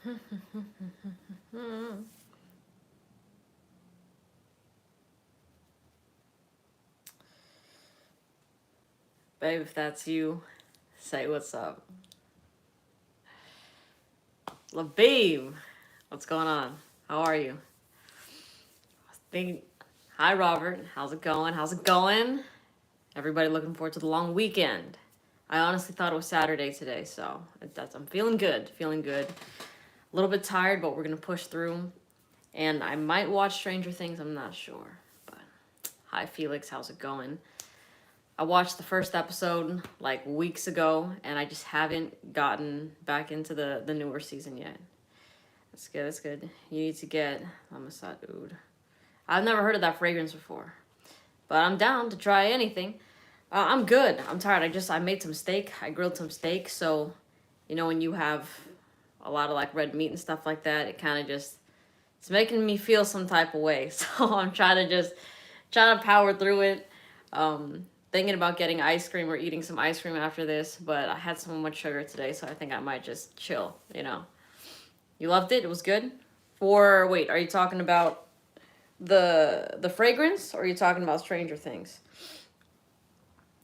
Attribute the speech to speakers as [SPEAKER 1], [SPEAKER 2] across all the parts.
[SPEAKER 1] Babe, if that's you, say what's up. LaBeam, what's going on? How are you? Think, hi, Robert. How's it going? How's it going? Everybody looking forward to the long weekend. I honestly thought it was Saturday today, so I'm feeling good. Feeling good. A little bit tired, but we're gonna push through. And I might watch Stranger Things. I'm not sure. But hi, Felix. How's it going? I watched the first episode like weeks ago, and I just haven't gotten back into the newer season yet. That's good. That's good. You need to get Homicide Oud. I've never heard of that fragrance before, but I'm down to try anything. I'm good. I'm tired. I made some steak. I grilled some steak. So, when you have a lot of like red meat and stuff like that, it kind of just it's making me feel some type of way. So I'm trying to power through it. Thinking about getting ice cream or eating some ice cream after this, but I had so much sugar today, so I think I might just chill. You loved it? It was good? Or wait, are you talking about the fragrance, or are you talking about Stranger Things?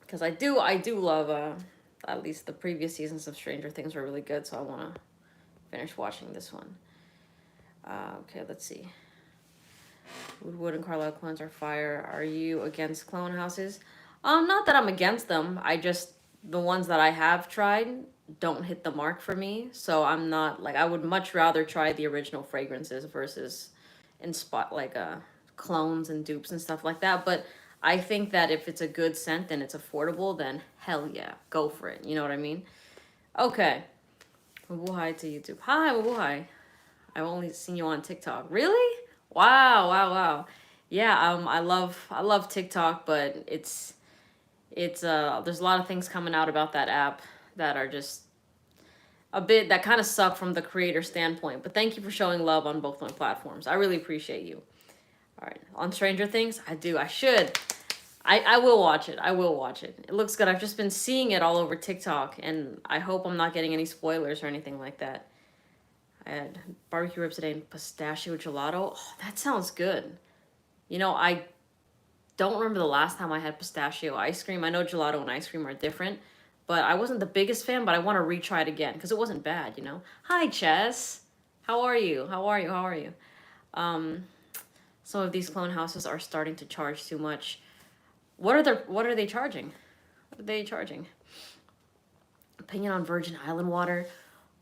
[SPEAKER 1] Because I do love at least the previous seasons of Stranger Things were really good, so I want to finish watching this one. Okay, let's see. Wood and Carlisle clones are fire. Are you against clone houses? Not that I'm against them. The ones that I have tried don't hit the mark for me. So I'm not like I would much rather try the original fragrances versus in spot like clones and dupes and stuff like that. But I think that if it's a good scent and it's affordable, then hell yeah, go for it. You know what I mean? Okay. Hi to YouTube. Hi, hi. I've only seen you on TikTok. Really? Wow, wow, wow. Yeah, I love TikTok, but it's there's a lot of things coming out about that app that are just a bit that kind of suck from the creator standpoint. But thank you for showing love on both my platforms. I really appreciate you. All right, on Stranger Things, I should. I will watch it. I will watch it. It looks good. I've just been seeing it all over TikTok, and I hope I'm not getting any spoilers or anything like that. I had barbecue ribs today and pistachio gelato. Oh, that sounds good. I don't remember the last time I had pistachio ice cream. I know gelato and ice cream are different, but I wasn't the biggest fan, but I want to retry it again because it wasn't bad. Hi, Chess. How are you? How are you? How are you? Um, some of these clone houses are starting to charge too much. What are they charging? What are they charging? Opinion on Virgin Island water.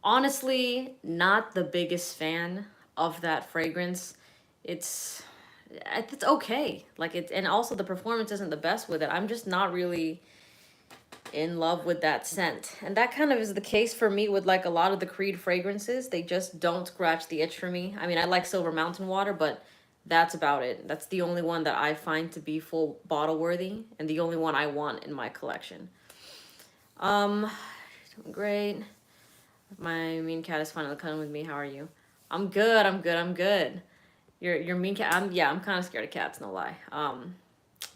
[SPEAKER 1] Honestly, not the biggest fan of that fragrance. It's okay. Like and also the performance isn't the best with it. I'm just not really in love with that scent. And that kind of is the case for me with like a lot of the Creed fragrances. They just don't scratch the itch for me. I mean, I like Silver Mountain water, but that's about it. That's the only one that I find to be full bottle worthy and the only one I want in my collection. Um, doing great. My mean cat is finally coming with me. How are you? I'm good. I'm good. I'm good. Your mean cat. I'm kind of scared of cats. No lie.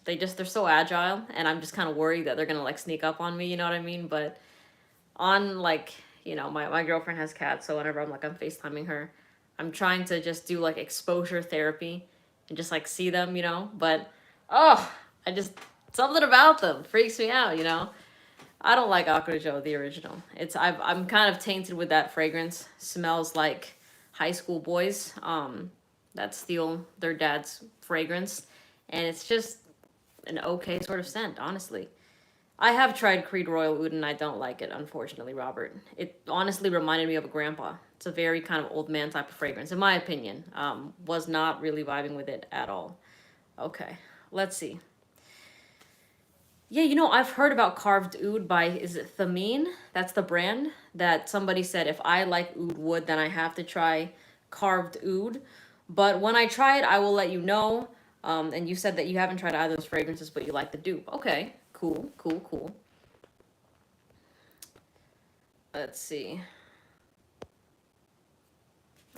[SPEAKER 1] They're so agile, and I'm just kind of worried that they're gonna like sneak up on me. You know what I mean? But on like my girlfriend has cats, so whenever I'm FaceTiming her, I'm trying to just do like exposure therapy and just like see them. But oh, I just something about them freaks me out. I don't like Acre Joe, the original. I'm kind of tainted with that fragrance. Smells like high school boys that steal their dad's fragrance, and it's just an okay sort of scent, honestly. I have tried Creed Royal Oud and I don't like it, unfortunately, Robert. It honestly reminded me of a grandpa. It's a very kind of old man type of fragrance, in my opinion. Was not really vibing with it at all. Okay, let's see. Yeah, I've heard about carved oud by, is it Thameen? That's the brand that somebody said if I like oud wood, then I have to try carved oud. But when I try it, I will let you know. And you said that you haven't tried either of those fragrances, but you like the dupe. Okay, cool, cool, cool. Let's see.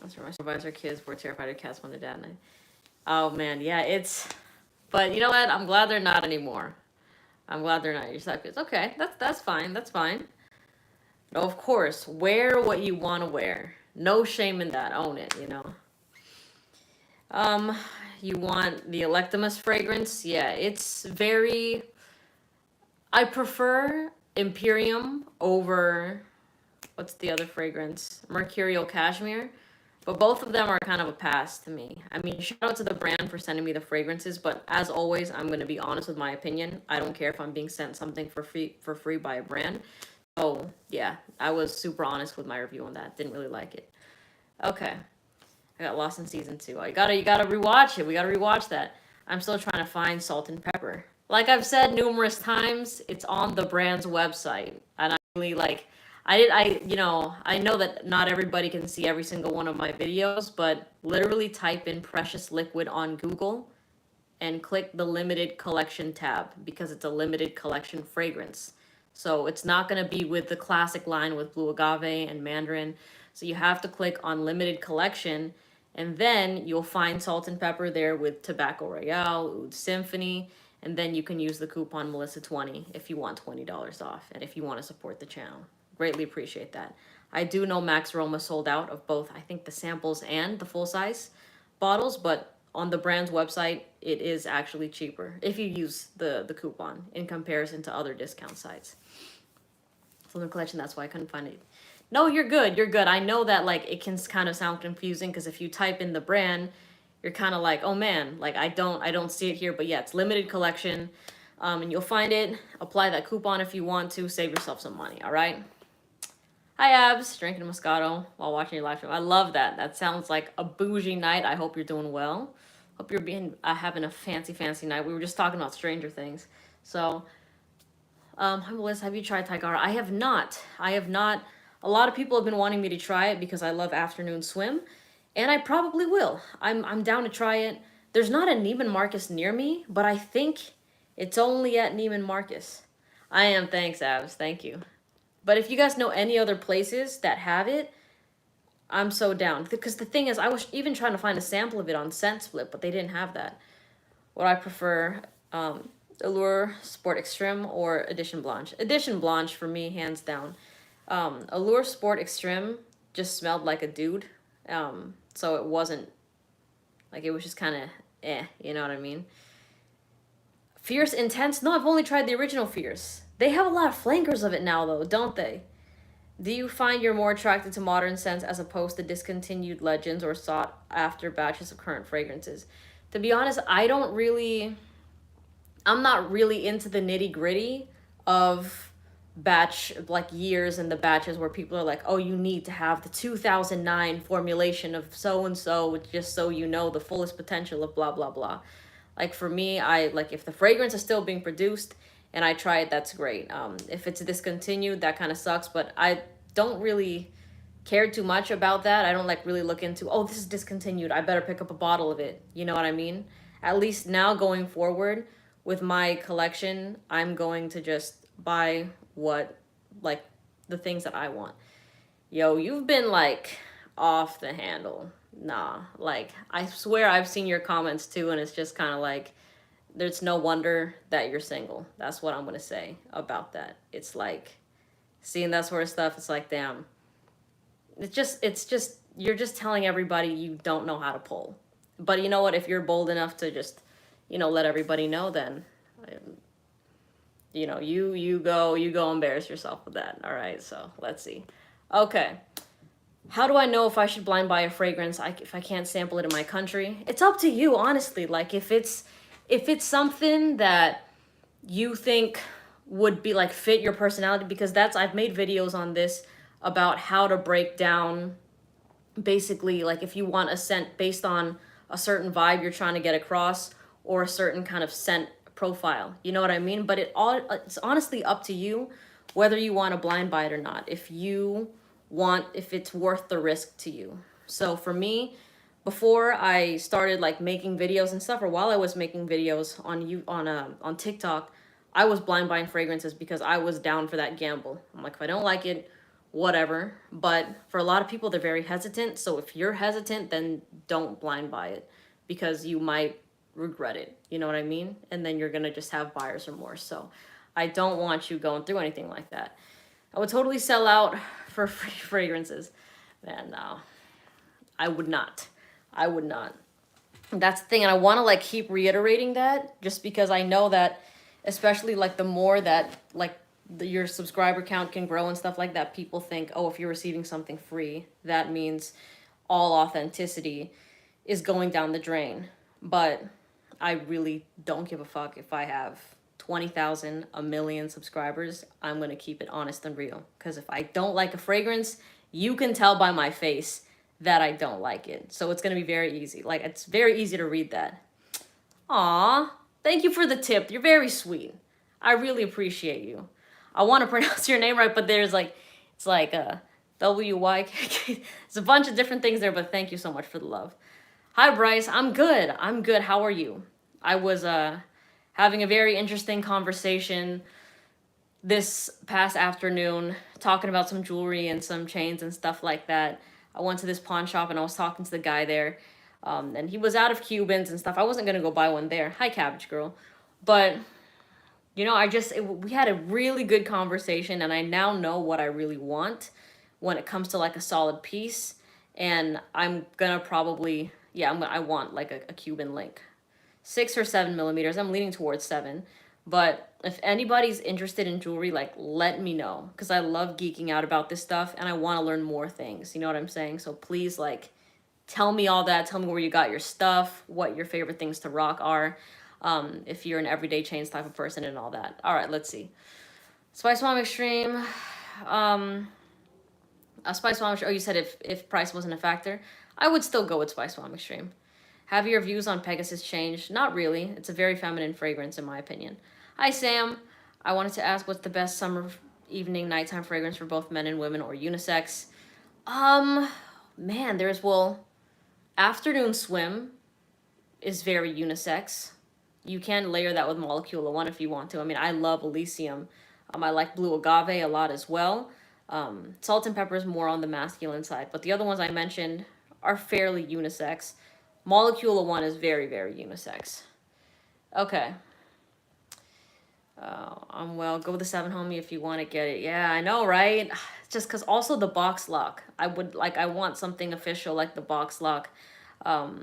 [SPEAKER 1] That's where my supervisor kids were terrified of cats when their dad and Oh man, yeah, But you know what? I'm glad they're not anymore. I'm glad they're not your side kids. Okay, that's fine. That's fine. But of course, wear what you want to wear. No shame in that. Own it, you know. Um, you want the Electimus fragrance? Yeah, it's very. I prefer Imperium over what's the other fragrance? Mercurial Cashmere. But both of them are kind of a pass to me. I mean, shout out to the brand for sending me the fragrances, but as always, I'm going to be honest with my opinion. I don't care if I'm being sent something for free by a brand. Oh, yeah, I was super honest with my review on that. Didn't really like it. Okay. I got lost in season 2. You gotta rewatch it. We gotta rewatch that. I'm still trying to find Salt and Pepper. Like I've said numerous times, it's on the brand's website, and I really like. I know that not everybody can see every single one of my videos, but literally type in Precious Liquid on Google and click the limited collection tab because it's a limited collection fragrance. So it's not going to be with the classic line with blue agave and mandarin. So you have to click on limited collection, and then you'll find Salt and Pepper there with Tobacco Royale, Oud Symphony, and then you can use the coupon Melissa20 if you want $20 off and if you want to support the channel. Greatly appreciate that. I do know Max Roma sold out of both, I think, the samples and the full size bottles, but on the brand's website, it is actually cheaper if you use the coupon in comparison to other discount sites. From the collection, that's why I couldn't find it. No, you're good. You're good. I know that like it can kind of sound confusing because if you type in the brand, you're kind of like, oh man, like I don't see it here. But yeah, it's limited collection, and you'll find it. Apply that coupon if you want to. Save yourself some money. All right. Hi, Abs. Drinking Moscato while watching your live stream. I love that. That sounds like a bougie night. I hope you're doing well. Hope you're having a fancy night. We were just talking about Stranger Things. So, hi, Melissa. Have you tried Tigara? I have not. I have not. A lot of people have been wanting me to try it because I love afternoon swim, and I probably will. I'm down to try it. There's not a Neiman Marcus near me, but I think it's only at Neiman Marcus. I am. Thanks, Abs. Thank you. But if you guys know any other places that have it, I'm so down. Because the thing is, I was even trying to find a sample of it on Scent Split, but they didn't have that. What I prefer, Allure Sport Extreme or Edition Blanche. Edition Blanche for me, hands down. Allure Sport Extreme just smelled like a dude. So it wasn't, like it was just kind of you know what I mean? Fierce Intense? No, I've only tried the original Fierce. They have a lot of flankers of it now, though, don't they? Do you find you're more attracted to modern scents as opposed to discontinued legends or sought after batches of current fragrances? To be honest, I'm not really into the nitty gritty of batch, like years and the batches where people are like, oh, you need to have the 2009 formulation of so and so, just so you know the fullest potential of blah, blah, blah. Like for me, I like if the fragrance is still being produced and I try it, that's great. If it's discontinued, that kind of sucks, but I don't really care too much about that. I don't like really look into, oh, this is discontinued, I better pick up a bottle of it. You know what I mean? At least now going forward with my collection, I'm going to just buy what, like, the things that I want. Yo, you've been like off the handle. Nah, like I swear I've seen your comments too, and it's just kind of like there's no wonder that you're single. That's what I'm gonna say about that. It's like seeing that sort of stuff. It's like, damn. It's just you're just telling everybody you don't know how to pull. But you know what? If you're bold enough to just, let everybody know, then, you go embarrass yourself with that. All right. So let's see. Okay. How do I know if I should blind buy a fragrance if I can't sample it in my country? It's up to you, honestly. Like if it's something that you think would be like fit your personality, because I've made videos on this about how to break down basically like if you want a scent based on a certain vibe you're trying to get across or a certain kind of scent profile. You know what I mean? But it's honestly up to you whether you want to blind buy it or not. If it's worth the risk to you. So for me, before I started like making videos and stuff, or while I was making videos on TikTok, I was blind buying fragrances because I was down for that gamble. I'm like, if I don't like it, whatever. But for a lot of people, they're very hesitant. So if you're hesitant, then don't blind buy it because you might regret it. You know what I mean? And then you're going to just have buyer's remorse. So I don't want you going through anything like that. I would totally sell out for free fragrances. Man, no, I would not. I would not. That's the thing, and I want to like keep reiterating that just because I know that, especially like the more that like your subscriber count can grow and stuff like that, people think, oh, if you're receiving something free, that means all authenticity is going down the drain. But I really don't give a fuck if I have 20,000, a million subscribers. I'm going to keep it honest and real. Because if I don't like a fragrance, you can tell by my face that I don't like it. So it's going to be very easy. Like, it's very easy to read that. Aw, thank you for the tip. You're very sweet. I really appreciate you. I want to pronounce your name right, but there's like, it's like WYKK. There's a bunch of different things there, but thank you so much for the love. Hi, Bryce. I'm good. I'm good. How are you? I was having a very interesting conversation this past afternoon, talking about some jewelry and some chains and stuff like that. I went to this pawn shop and I was talking to the guy there, and he was out of Cubans and stuff. I wasn't gonna go buy one there. Hi, Cabbage Girl. But you know, we had a really good conversation, and I now know what I really want when it comes to like a solid piece. And I'm gonna probably, yeah, I want like a Cuban link, 6 or 7 millimeters. I'm leaning towards 7. But if anybody's interested in jewelry, like let me know, because I love geeking out about this stuff and I want to learn more things. You know what I'm saying? So please, like, tell me all that. Tell me where you got your stuff, what your favorite things to rock are, if you're an everyday chains type of person and all that. All right, let's see. Spice Bomb Extreme. A Spice Bomb Extreme. Oh, you said if price wasn't a factor, I would still go with Spice Bomb Extreme. Have your views on Pegasus changed? Not really. It's a very feminine fragrance in my opinion. Hi, Sam. I wanted to ask what's the best summer evening nighttime fragrance for both men and women or unisex? Man, Afternoon Swim is very unisex. You can layer that with Molecule 1 if you want to. I mean, I love Elysium. I like Blue Agave a lot as well. Salt and Pepper is more on the masculine side, but the other ones I mentioned are fairly unisex. Molecule 1 is very, very unisex. Okay. Well, go with the 7, homie, if you want to get it. Yeah, I know, right? It's just because also the box lock. I want something official like the box lock. But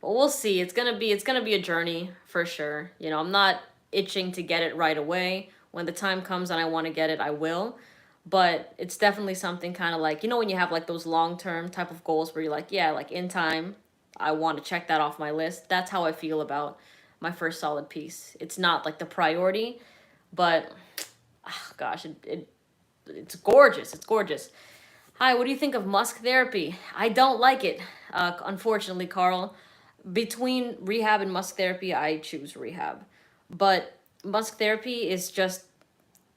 [SPEAKER 1] we'll see. It's gonna be a journey for sure. You know, I'm not itching to get it right away. When the time comes and I want to get it, I will. But it's definitely something kind of like, you know, when you have like those long-term type of goals where you're like, yeah, like in time, I want to check that off my list. That's how I feel about my first solid piece. It's not like the priority, but gosh, it's gorgeous. It's gorgeous. Hi, what do you think of musk therapy? I don't like it, unfortunately, Carl. Between rehab and musk therapy, I choose rehab. But musk therapy is just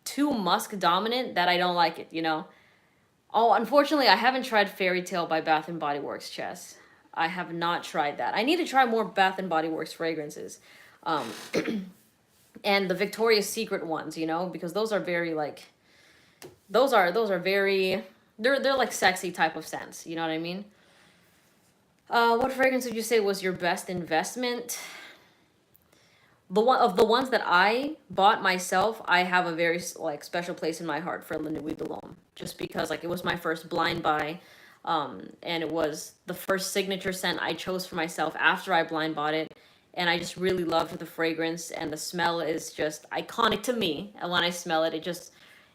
[SPEAKER 1] too musk dominant that I don't like it, you know? Oh, unfortunately, I haven't tried Fairy Tale by Bath and Body Works, Chess. I have not tried that. I need to try more Bath and Body Works fragrances. Um, and the Victoria's Secret ones, you know, because those are very like those are very they're like sexy type of scents, you know what I mean? What fragrance would you say was your best investment? The ones that I bought myself, I have a very like special place in my heart for La Nuit de l'Homme, just because like it was my first blind buy, and it was the first signature scent I chose for myself after I blind bought it, and I just really loved the fragrance, and the smell is just iconic to me. And when I smell it,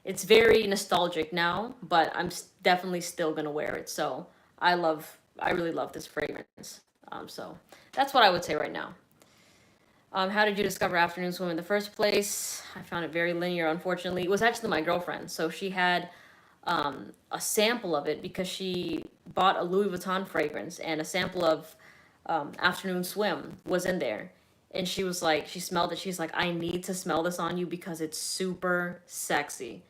[SPEAKER 1] it's very nostalgic now, but I'm definitely still gonna wear it. So I really love this fragrance. So that's what I would say right now. How did you discover Afternoon Swim in the first place? I found it very linear, unfortunately. It was actually my girlfriend. So she had a sample of it because she bought a Louis Vuitton fragrance, and a sample of Afternoon Swim was in there. And she was like, she smelled it. She's like, I need to smell this on you because it's super sexy.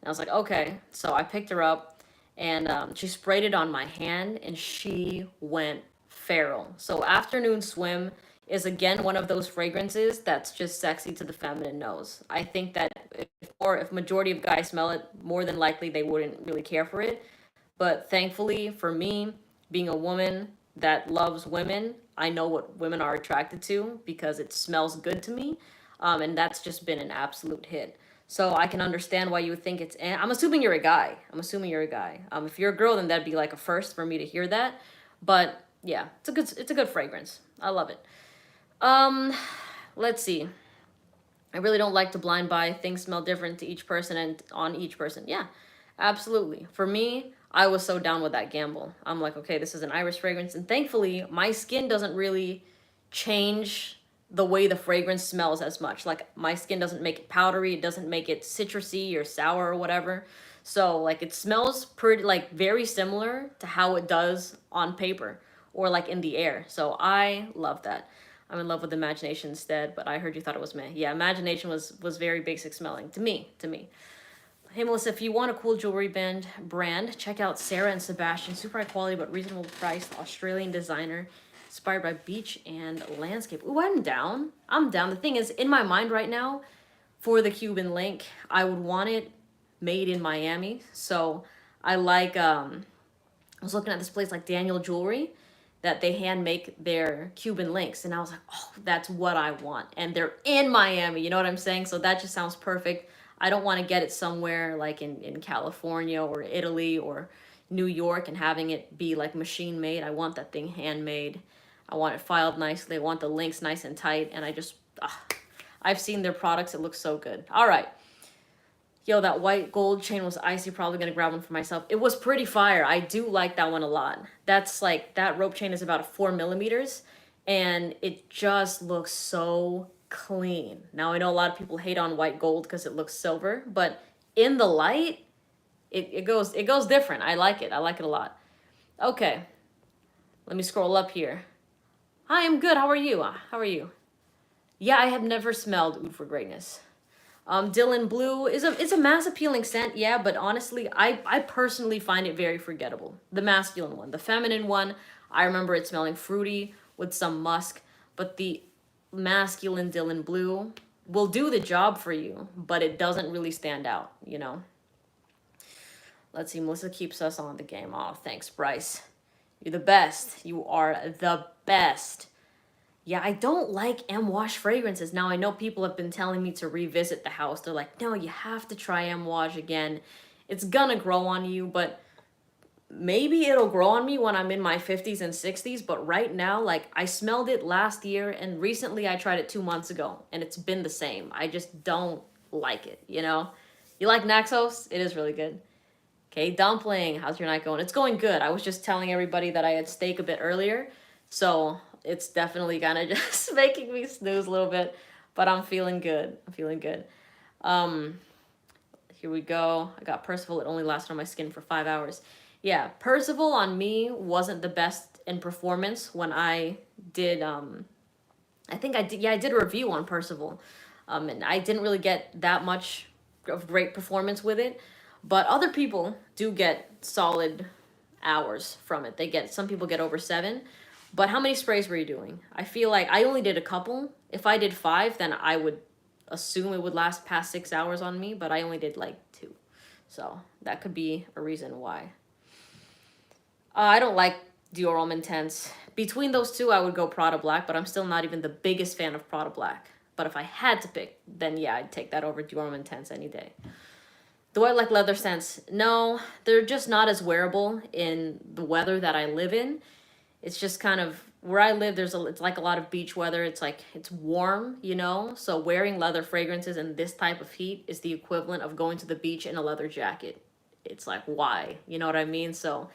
[SPEAKER 1] And I was like, okay. So I picked her up, and she sprayed it on my hand, and she went feral. So Afternoon Swim is again one of those fragrances that's just sexy to the feminine nose. I think that if majority of guys smell it, more than likely they wouldn't really care for it. But thankfully for me, being a woman that loves women, I know what women are attracted to because it smells good to me. And that's just been an absolute hit. So I can understand why you would think it's. I'm assuming you're a guy. I'm assuming you're a guy. If you're a girl, then that'd be like a first for me to hear that. But yeah, it's a good fragrance. I love it. Um, let's see. I really don't like to blind buy. Things smell different to each person and on each person. Yeah, absolutely. For me, I was so down with that gamble. I'm like, okay, this is an iris fragrance, and thankfully, my skin doesn't really change the way the fragrance smells as much. Like my skin doesn't make it powdery, it doesn't make it citrusy or sour or whatever. So like it smells pretty like very similar to how it does on paper or like in the air. So I love that. I'm in love with Imagination instead, but I heard you thought it was meh. Yeah, Imagination was very basic smelling to me. To me. Hey Melissa, if you want a cool jewelry brand, check out Sarah and Sebastian. Super high quality but reasonable price. Australian designer, inspired by beach and landscape. Ooh, I'm down. I'm down. The thing is, in my mind right now, for the Cuban link, I would want it made in Miami. So I like I was looking at this place like Daniel Jewelry that they hand make their Cuban links, and I was like, oh, that's what I want. And they're in Miami, you know what I'm saying? So that just sounds perfect. I don't want to get it somewhere like in California or Italy or New York and having it be like machine made. I want that thing handmade. I want it filed nicely. I want the links nice and tight. And I've seen their products. It looks so good. All right. Yo, that white gold chain was icy. Probably gonna grab one for myself. It was pretty fire. I do like that one a lot. That's like, that rope chain is about 4 millimeters and it just looks so clean. Now I know a lot of people hate on white gold because it looks silver, but in the light, it goes different. I like it. I like it a lot. Okay, let me scroll up here. Hi, I'm good. How are you? How are you? Yeah, I have never smelled Oud for Greatness. Dylan Blue is a mass appealing scent, yeah, but honestly, I personally find it very forgettable. The masculine one. The feminine one, I remember it smelling fruity with some musk, but the masculine Dylan Blue will do the job for you, but it doesn't really stand out, you know? Let's see, Melissa keeps us on the game. Oh, thanks, Bryce. You're the best. You are the best. Yeah, I don't like M-Wash fragrances. Now, I know people have been telling me to revisit the house. They're like, no, you have to try M-Wash again. It's gonna grow on you, but maybe it'll grow on me when I'm in my 50s and 60s. But right now, like, I smelled it last year, and recently I tried it 2 months ago, and it's been the same. I just don't like it, you know? You like Naxos? It is really good. Okay, Dumpling, how's your night going? It's going good. I was just telling everybody that I had steak a bit earlier, so it's definitely kind of just making me snooze a little bit, but I'm feeling good. I'm feeling good. Here we go. I got Percival. It only lasted on my skin for 5 hours. Yeah, Percival on me wasn't the best in performance when I did, I think I did, yeah, I did a review on Percival. And I didn't really get that much of great performance with it, but other people do get solid hours from it. Some people get over 7. But how many sprays were you doing? I feel like I only did a couple. If I did 5, then I would assume it would last past 6 hours on me, but I only did like 2. So that could be a reason why. I don't like Dior Homme Intense. Between those two, I would go Prada Black, but I'm still not even the biggest fan of Prada Black. But if I had to pick, then yeah, I'd take that over Dior Homme Intense any day. Do I like leather scents? No, they're just not as wearable in the weather that I live in. It's just kind of where I live. It's like a lot of beach weather. It's like it's warm, you know. So wearing leather fragrances in this type of heat is the equivalent of going to the beach in a leather jacket. It's like, why? You know what I mean? So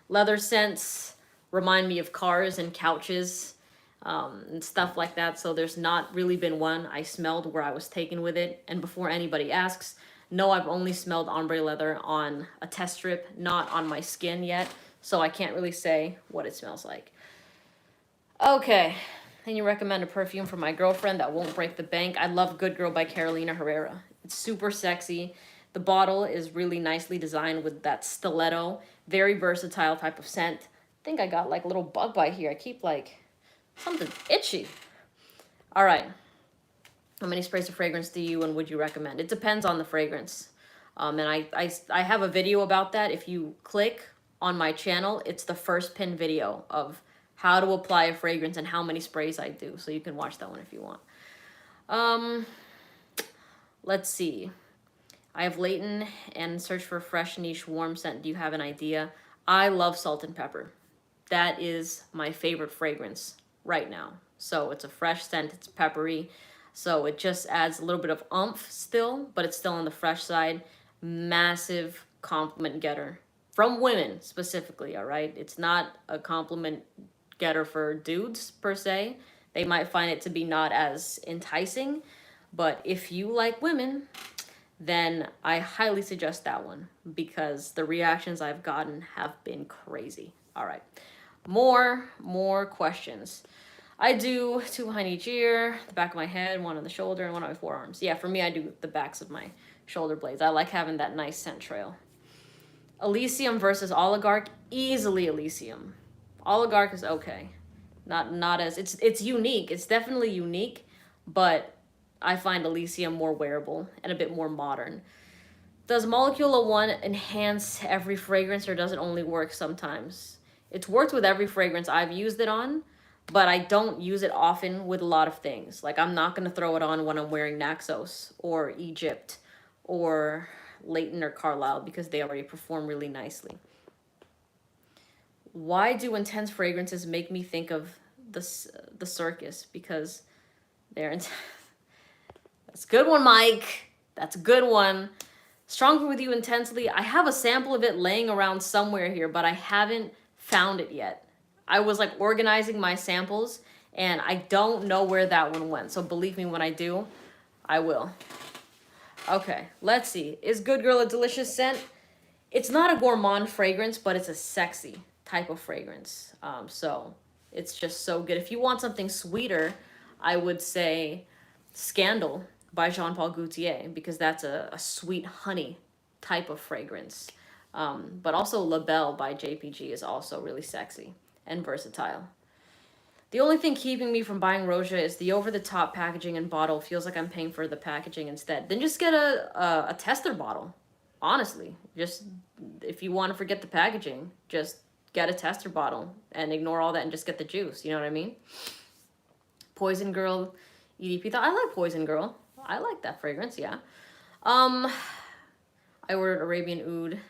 [SPEAKER 1] leather scents remind me of cars and couches, and stuff like that. So there's not really been one I smelled where I was taken with it. And before anybody asks, no, I've only smelled ombre leather on a test strip, not on my skin yet. So I can't really say what it smells like. Okay, can you recommend a perfume for my girlfriend that won't break the bank? I love Good Girl by Carolina Herrera. It's super sexy. The bottle is really nicely designed with that stiletto, very versatile type of scent. I think I got like a little bug bite here. I keep like something itchy. All right. How many sprays of fragrance do you and would you recommend? It depends on the fragrance. And I have a video about that. If you click on my channel, it's the first pin video of how to apply a fragrance and how many sprays I do. So you can watch that one if you want. Let's see. I have Leighton and search for a fresh niche warm scent. Do you have an idea? I love salt and pepper. That is my favorite fragrance right now. So it's a fresh scent, it's peppery. So it just adds a little bit of oomph still, but it's still on the fresh side. Massive compliment getter from women specifically, all right? It's not a compliment getter for dudes per se. They might find it to be not as enticing, but if you like women, then I highly suggest that one because the reactions I've gotten have been crazy. All right, more questions. I do 2 behind each ear, the back of my head, 1 on the shoulder, and 1 on my forearms. Yeah, for me, I do the backs of my shoulder blades. I like having that nice scent trail. Elysium versus Oligarch, easily Elysium. Oligarch is okay. Not as it's unique. It's definitely unique, but I find Elysium more wearable and a bit more modern. Does Molecule 1 enhance every fragrance or does it only work sometimes? It's worked with every fragrance I've used it on, but I don't use it often with a lot of things. Like I'm not going to throw it on when I'm wearing Naxos or Egypt or Leighton or Carlisle because they already perform really nicely. Why do intense fragrances make me think of the circus? Because they're That's a good one, Mike. That's a good one. Stronger with you intensely. I have a sample of it laying around somewhere here, but I haven't found it yet. I was like organizing my samples and I don't know where that one went. So believe me, when I do, I will. Okay, let's see. Is Good Girl a delicious scent? It's not a gourmand fragrance, but it's a sexy type of fragrance. So it's just so good. If you want something sweeter, I would say Scandal by Jean-Paul Gaultier, because that's a sweet honey type of fragrance. But also La Belle by JPG is also really sexy and versatile. The only thing keeping me from buying Roja is the over-the-top packaging and bottle. Feels like I'm paying for the packaging instead. Then just get a tester bottle. Honestly, just if you want to forget the packaging, just get a tester bottle and ignore all that and just get the juice. You know what I mean? Poison Girl EDP. I like Poison Girl. I like that fragrance, yeah. I ordered Arabian Oud.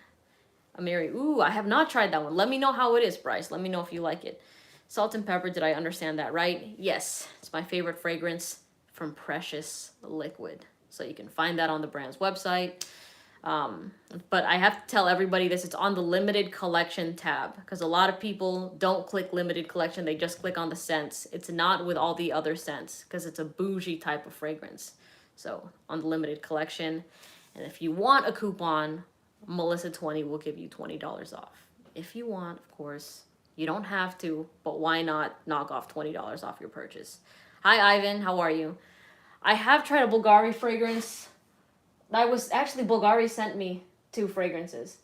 [SPEAKER 1] Amiri. Ooh, I have not tried that one. Let me know how it is, Bryce. Let me know if you like it. Salt and Pepper, did I understand that right? Yes, it's my favorite fragrance from Precious Liquid. So you can find that on the brand's website. But I have to tell everybody this, it's on the limited collection tab because a lot of people don't click limited collection. They just click on the scents. It's not with all the other scents because it's a bougie type of fragrance. So on the limited collection. And if you want a coupon, Melissa20 will give you $20 off. If you want, of course. You don't have to, but why not knock off $20 off your purchase? Hi, Ivan. How are you? I have tried a Bulgari fragrance. Bulgari sent me 2 fragrances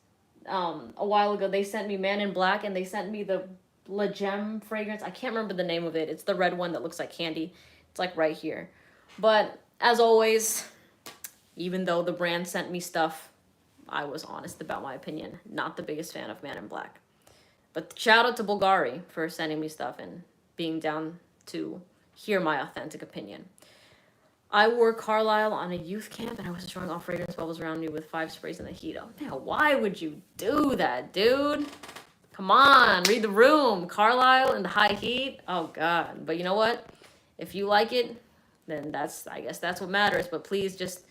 [SPEAKER 1] a while ago. They sent me Man in Black and they sent me the La Gem fragrance. I can't remember the name of it. It's the red one that looks like candy. It's like right here. But as always, even though the brand sent me stuff, I was honest about my opinion. Not the biggest fan of Man in Black. But shout out to Bulgari for sending me stuff and being down to hear my authentic opinion. I wore Carlisle on a youth camp and I was throwing off fragrance bubbles around me with 5 sprays in the heat. Oh, man, why would you do that, dude? Come on, read the room. Carlisle in the high heat. Oh, God. But you know what? If you like it, then I guess that's what matters. But please just,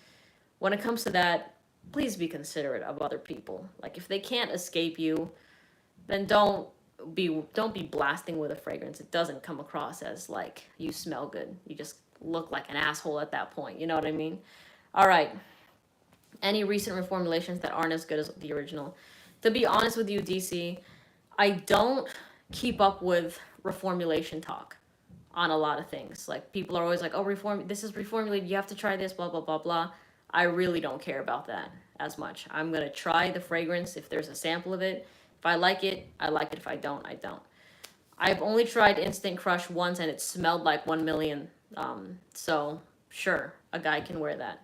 [SPEAKER 1] when it comes to that, please be considerate of other people. Like, if they can't escape you, then don't be blasting with a fragrance. It doesn't come across as like you smell good. You just look like an asshole at that point. You know what I mean? All right. Any recent reformulations that aren't as good as the original? To be honest with you, DC, I don't keep up with reformulation talk on a lot of things. Like people are always like, oh, this is reformulated. You have to try this, blah, blah, blah, blah. I really don't care about that as much. I'm going to try the fragrance if there's a sample of it. If I like it, I like it. If I don't, I don't. I've only tried Instant Crush once and it smelled like 1 million. So sure, a guy can wear that.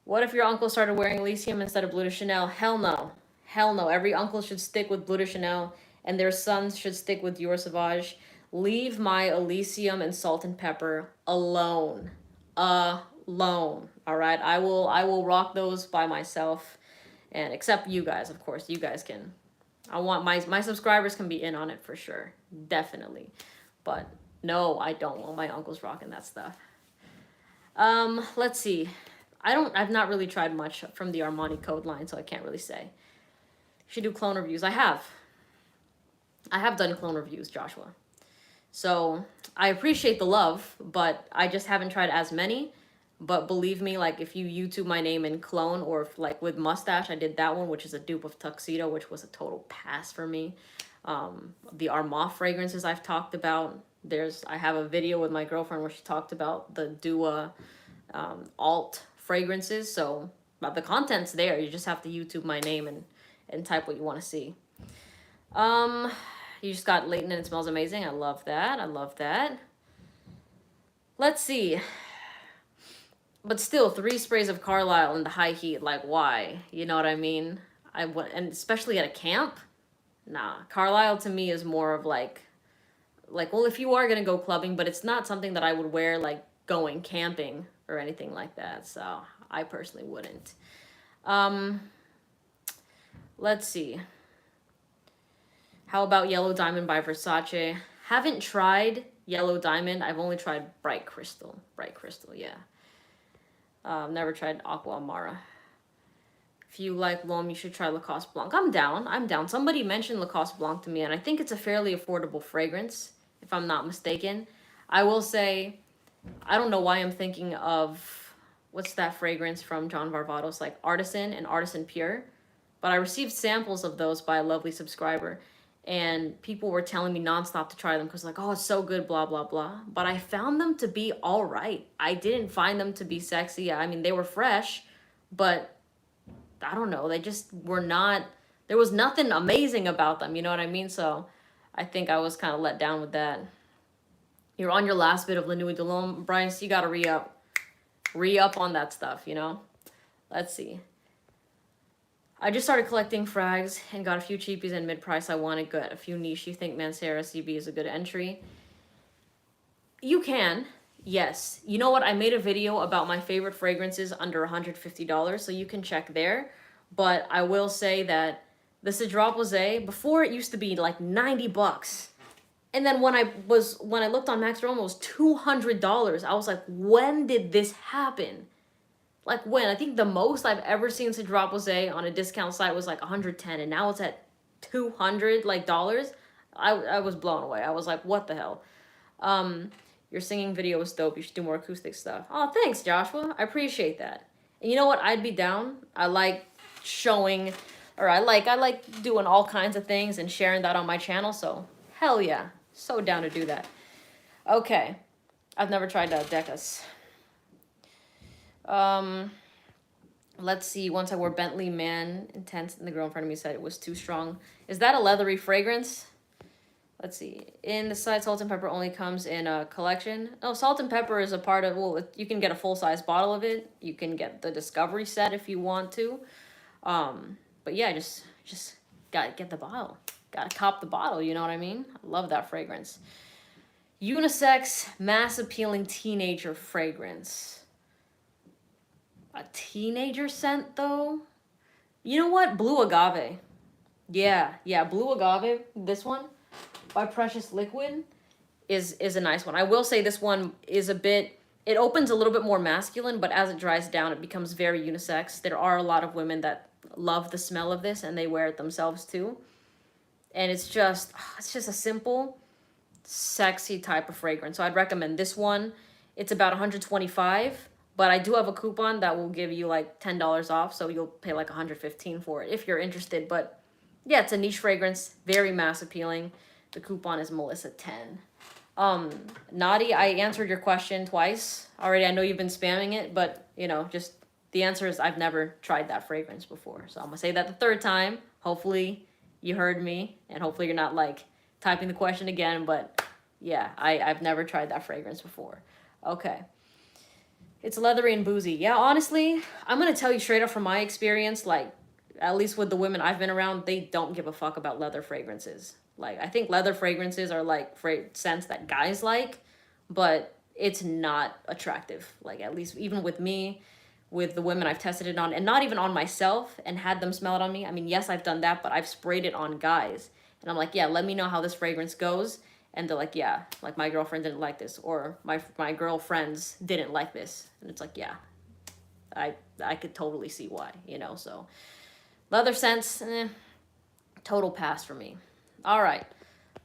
[SPEAKER 1] What if your uncle started wearing Elysium instead of Bleu de Chanel? Hell no. Hell no. Every uncle should stick with Bleu de Chanel and their sons should stick with Dior Sauvage. Leave my Elysium and Salt and Pepper alone. Alone. alone. All right, I will rock those by myself, and except you guys, of course. You guys can. I want my subscribers can be in on it for sure, definitely. But no, I don't want my uncles rocking that stuff. Let's see. I've not really tried much from the Armani Code line, so I can't really say. Should do clone reviews. I have done clone reviews, Joshua. So I appreciate the love, but I just haven't tried as many. But believe me, like if you YouTube my name in clone, or if, like with mustache, I did that one, which is a dupe of Tuxedo, which was a total pass for me. The Armaf fragrances I've talked about. I have a video with my girlfriend where she talked about the Dua alt fragrances. So but the content's there. You just have to YouTube my name and type what you want to see. You just got Leighton and it smells amazing. I love that. I love that. Let's see. But still, 3 sprays of Carlisle in the high heat. Like, why? You know what I mean? And especially at a camp? Nah. Carlisle to me is more of like, well, if you are going to go clubbing, but it's not something that I would wear, like, going camping or anything like that. So, I personally wouldn't. Let's see. How about Yellow Diamond by Versace? Haven't tried Yellow Diamond. I've only tried Bright Crystal. Bright Crystal, yeah. Never tried Aqua Amara. If you like L'Homme, you should try Lacoste Blanc. I'm down. Somebody mentioned Lacoste Blanc to me, and I think it's a fairly affordable fragrance, if I'm not mistaken. I will say, I don't know why I'm thinking of, what's that fragrance from John Varvatos, like Artisan and Artisan Pure. But I received samples of those by a lovely subscriber, and people were telling me nonstop to try them because like, oh, it's so good, blah, blah, blah. But I found them to be all right. I didn't find them to be sexy. I mean, they were fresh, but I don't know. They just were not, there was nothing amazing about them. You know what I mean? So I think I was kind of let down with that. You're on your last bit of La Nuit de l'Homme. Bryce, you got to re-up. Re-up on that stuff, you know? Let's see. I just started collecting frags and got a few cheapies and mid-price I wanted. Good. A few niche. You think Mancera CB is a good entry? You can. Yes. You know what? I made a video about my favorite fragrances under $150, so you can check there. But I will say that the Cedrat Rosé, before it used to be like $90. And then when I looked on Max Roma, it was $200. I was like, when did this happen? Like when? I think the most I've ever seen Cedrat Rosé on a discount site was like $110, and now it's at $200 like dollars. I was blown away. I was like, what the hell? Your singing video was dope. You should do more acoustic stuff. Oh, thanks, Joshua. I appreciate that. And you know what? I'd be down. I like showing, or I like doing all kinds of things and sharing that on my channel. So hell yeah, so down to do that. Okay, I've never tried Decas. Let's see. Once I wore Bentley Man Intense, and the girl in front of me said it was too strong. Is that a leathery fragrance? Let's see. In the site, Salt and Pepper only comes in a collection. Oh, Salt and Pepper is a part of, well, you can get a full-size bottle of it. You can get the Discovery set if you want to. But yeah, just gotta get the bottle. Gotta cop the bottle, you know what I mean? I love that fragrance. Unisex, mass-appealing teenager fragrance. A teenager scent, though? You know what? Blue Agave. Yeah, Blue Agave, this one, by Precious Liquid, is a nice one. I will say this one is a bit, it opens a little bit more masculine, but as it dries down, it becomes very unisex. There are a lot of women that love the smell of this, and they wear it themselves, too. And it's just a simple, sexy type of fragrance. So I'd recommend this one. It's about $125, but I do have a coupon that will give you like $10 off, so you'll pay like $115 for it if you're interested. But yeah, it's a niche fragrance, very mass appealing. The coupon is Melissa10. Naughty, I answered your question twice already. I know you've been spamming it, but you know, just the answer is I've never tried that fragrance before. So I'm gonna say that the third time. Hopefully you heard me, and hopefully you're not like typing the question again, but yeah, I've never tried that fragrance before. Okay. It's leathery and boozy. Yeah, honestly, I'm going to tell you straight up from my experience, like, at least with the women I've been around, they don't give a fuck about leather fragrances. Like, I think leather fragrances are, like, scents that guys like, but it's not attractive. Like, at least even with me, with the women I've tested it on, and not even on myself and had them smell it on me. I mean, yes, I've done that, but I've sprayed it on guys. And I'm like, yeah, let me know how this fragrance goes. And they're like, yeah, like my girlfriend didn't like this, or my girlfriends didn't like this. And it's like, yeah, I could totally see why, you know. So leather scents, total pass for me. All right,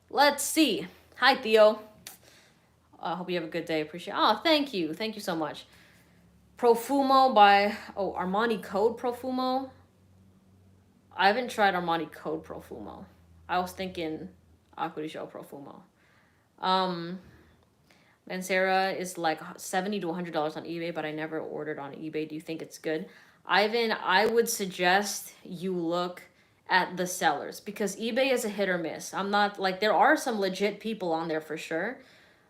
[SPEAKER 1] let's see. Hi, Theo. I hope you have a good day. Appreciate. Oh, thank you so much. Profumo by Armani Code Profumo. I haven't tried Armani Code Profumo. I was thinking Acqua di Gio Profumo. Mancera is like $70 to $100 on eBay, but I never ordered on eBay. Do you think it's good? Ivan, I would suggest you look at the sellers, because eBay is a hit or miss. I'm not like, there are some legit people on there for sure,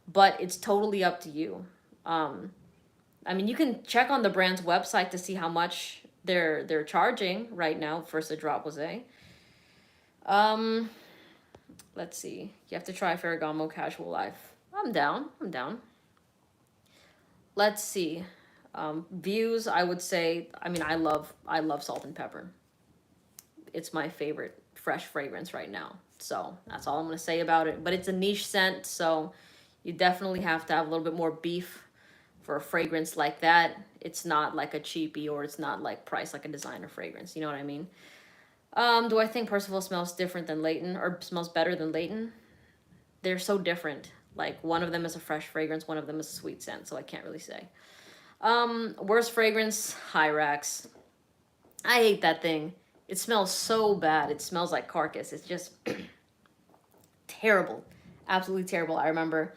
[SPEAKER 1] but it's totally up to you. I mean, you can check on the brand's website to see how much they're charging right now for Cedrat Rosé. Let's see. You have to try Ferragamo Casual Life. I'm down. Let's see. Views, I would say, I mean, I love Salt and Pepper. It's my favorite fresh fragrance right now. So that's all I'm going to say about it. But it's a niche scent, so you definitely have to have a little bit more beef for a fragrance like that. It's not like a cheapie, or it's not like priced like a designer fragrance. You know what I mean? Do I think Percival smells different than Leighton, or smells better than Leighton? They're so different. Like, one of them is a fresh fragrance, one of them is a sweet scent, so I can't really say. Worst fragrance, Hyrax. I hate that thing. It smells so bad. It smells like carcass. It's just terrible. Absolutely terrible. I remember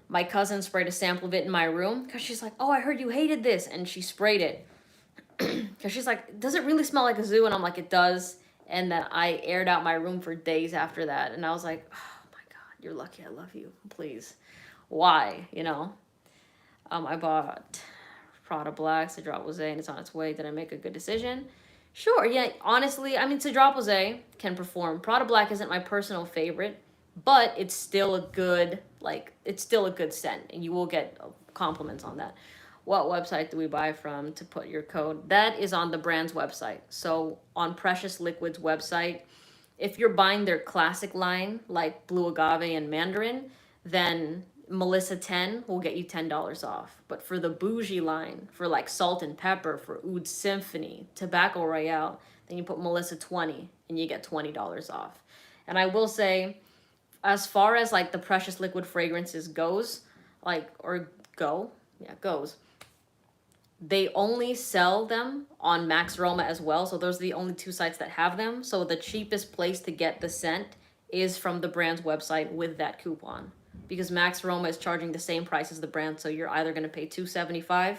[SPEAKER 1] my cousin sprayed a sample of it in my room, because she's like, oh, I heard you hated this. And she sprayed it. Because she's like, does it really smell like a zoo? And I'm like, it does. And then I aired out my room for days after that. And I was like, oh my God, you're lucky I love you. Please. Why? You know? I bought Prada Black, Cedrat Rosé, and it's on its way. Did I make a good decision? Sure, yeah. Honestly, I mean, Cedrat Rosé can perform. Prada Black isn't my personal favorite, but it's still a good, like, it's still a good scent. And you will get compliments on that. What website do we buy from to put your code? That is on the brand's website. So on Precious Liquid's website, if you're buying their classic line, like Blue Agave and Mandarin, then Melissa 10 will get you $10 off. But for the bougie line, for like Salt and Pepper, for Oud Symphony, Tobacco Royale, then you put Melissa 20 and you get $20 off. And I will say, as far as like the Precious Liquid fragrances goes, goes. They only sell them on Max Aroma as well. So those are the only two sites that have them. So the cheapest place to get the scent is from the brand's website with that coupon. Because Max Aroma is charging the same price as the brand. So you're either going to pay $275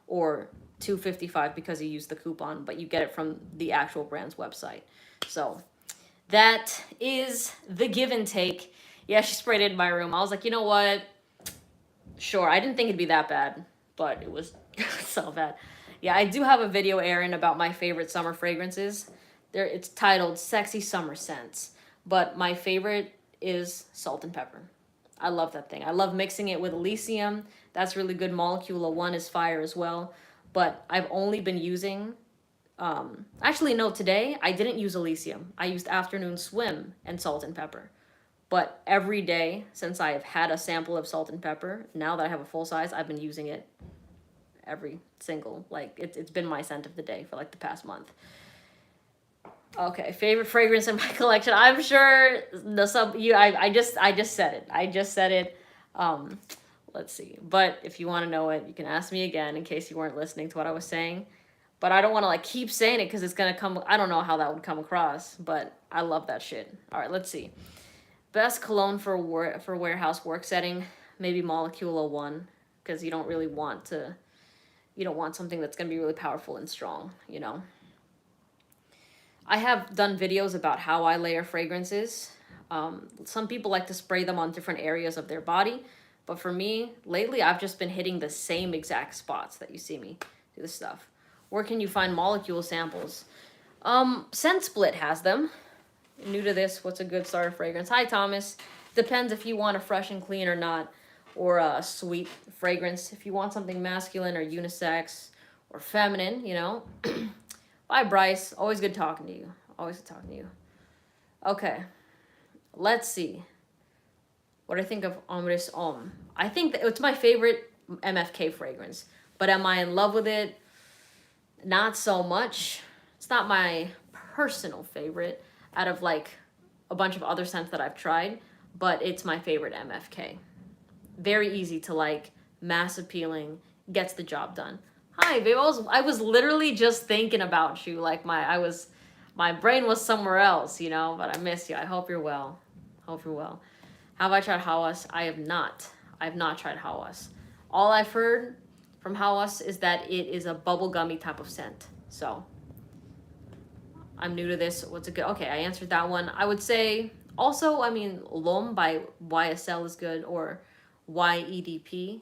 [SPEAKER 1] or $255 because you use the coupon. But you get it from the actual brand's website. So that is the give and take. Yeah, she sprayed it in my room. I was like, you know what? Sure, I didn't think it'd be that bad, but it was so bad. Yeah, I do have a video airing about my favorite summer fragrances. It's titled Sexy Summer Scents, but my favorite is Salt and Pepper. I love that thing. I love mixing it with Elysium. That's really good. Molecula 1 is fire as well, but I've only been using... actually, no, today I didn't use Elysium. I used Afternoon Swim and Salt and Pepper. But every day since I have had a sample of Salt and Pepper, now that I have a full size, I've been using it every single, like, it's been my scent of the day for like the past month. Okay, favorite fragrance in my collection. I'm sure I just said it. Let's see. But if you want to know it, you can ask me again in case you weren't listening to what I was saying. But I don't want to like keep saying it because it's going to come, I don't know how that would come across, but I love that shit. All right, let's see. Best cologne for warehouse work setting, maybe Molecula 1, because you don't really want something that's going to be really powerful and strong, you know. I have done videos about how I layer fragrances. Some people like to spray them on different areas of their body, but for me, lately I've just been hitting the same exact spots that you see me do this stuff. Where can you find molecule samples? Scent Split has them. New to this, what's a good starter fragrance? Hi, Thomas. Depends if you want a fresh and clean or not. or a sweet fragrance. If you want something masculine or unisex or feminine, you know. Bye, Bryce. Always good talking to you. Always good talking to you. Okay, let's see. What do I think of Hombres Homme? I think that it's my favorite MFK fragrance, but am I in love with it? Not so much. It's not my personal favorite out of like a bunch of other scents that I've tried, but it's my favorite MFK. Very easy to like, mass appealing, gets the job done. Hi, babe. I was literally just thinking about you. Like my brain was somewhere else, you know. But I miss you. I hope you're well. Hope you're well. Have I tried Hawas? I have not. I have not tried Hawas. All I've heard from Hawas is that it is a bubblegummy type of scent. So I'm new to this. What's a good? Okay, I answered that one. I would say also, I mean, L'Homme by YSL is good, or YEDP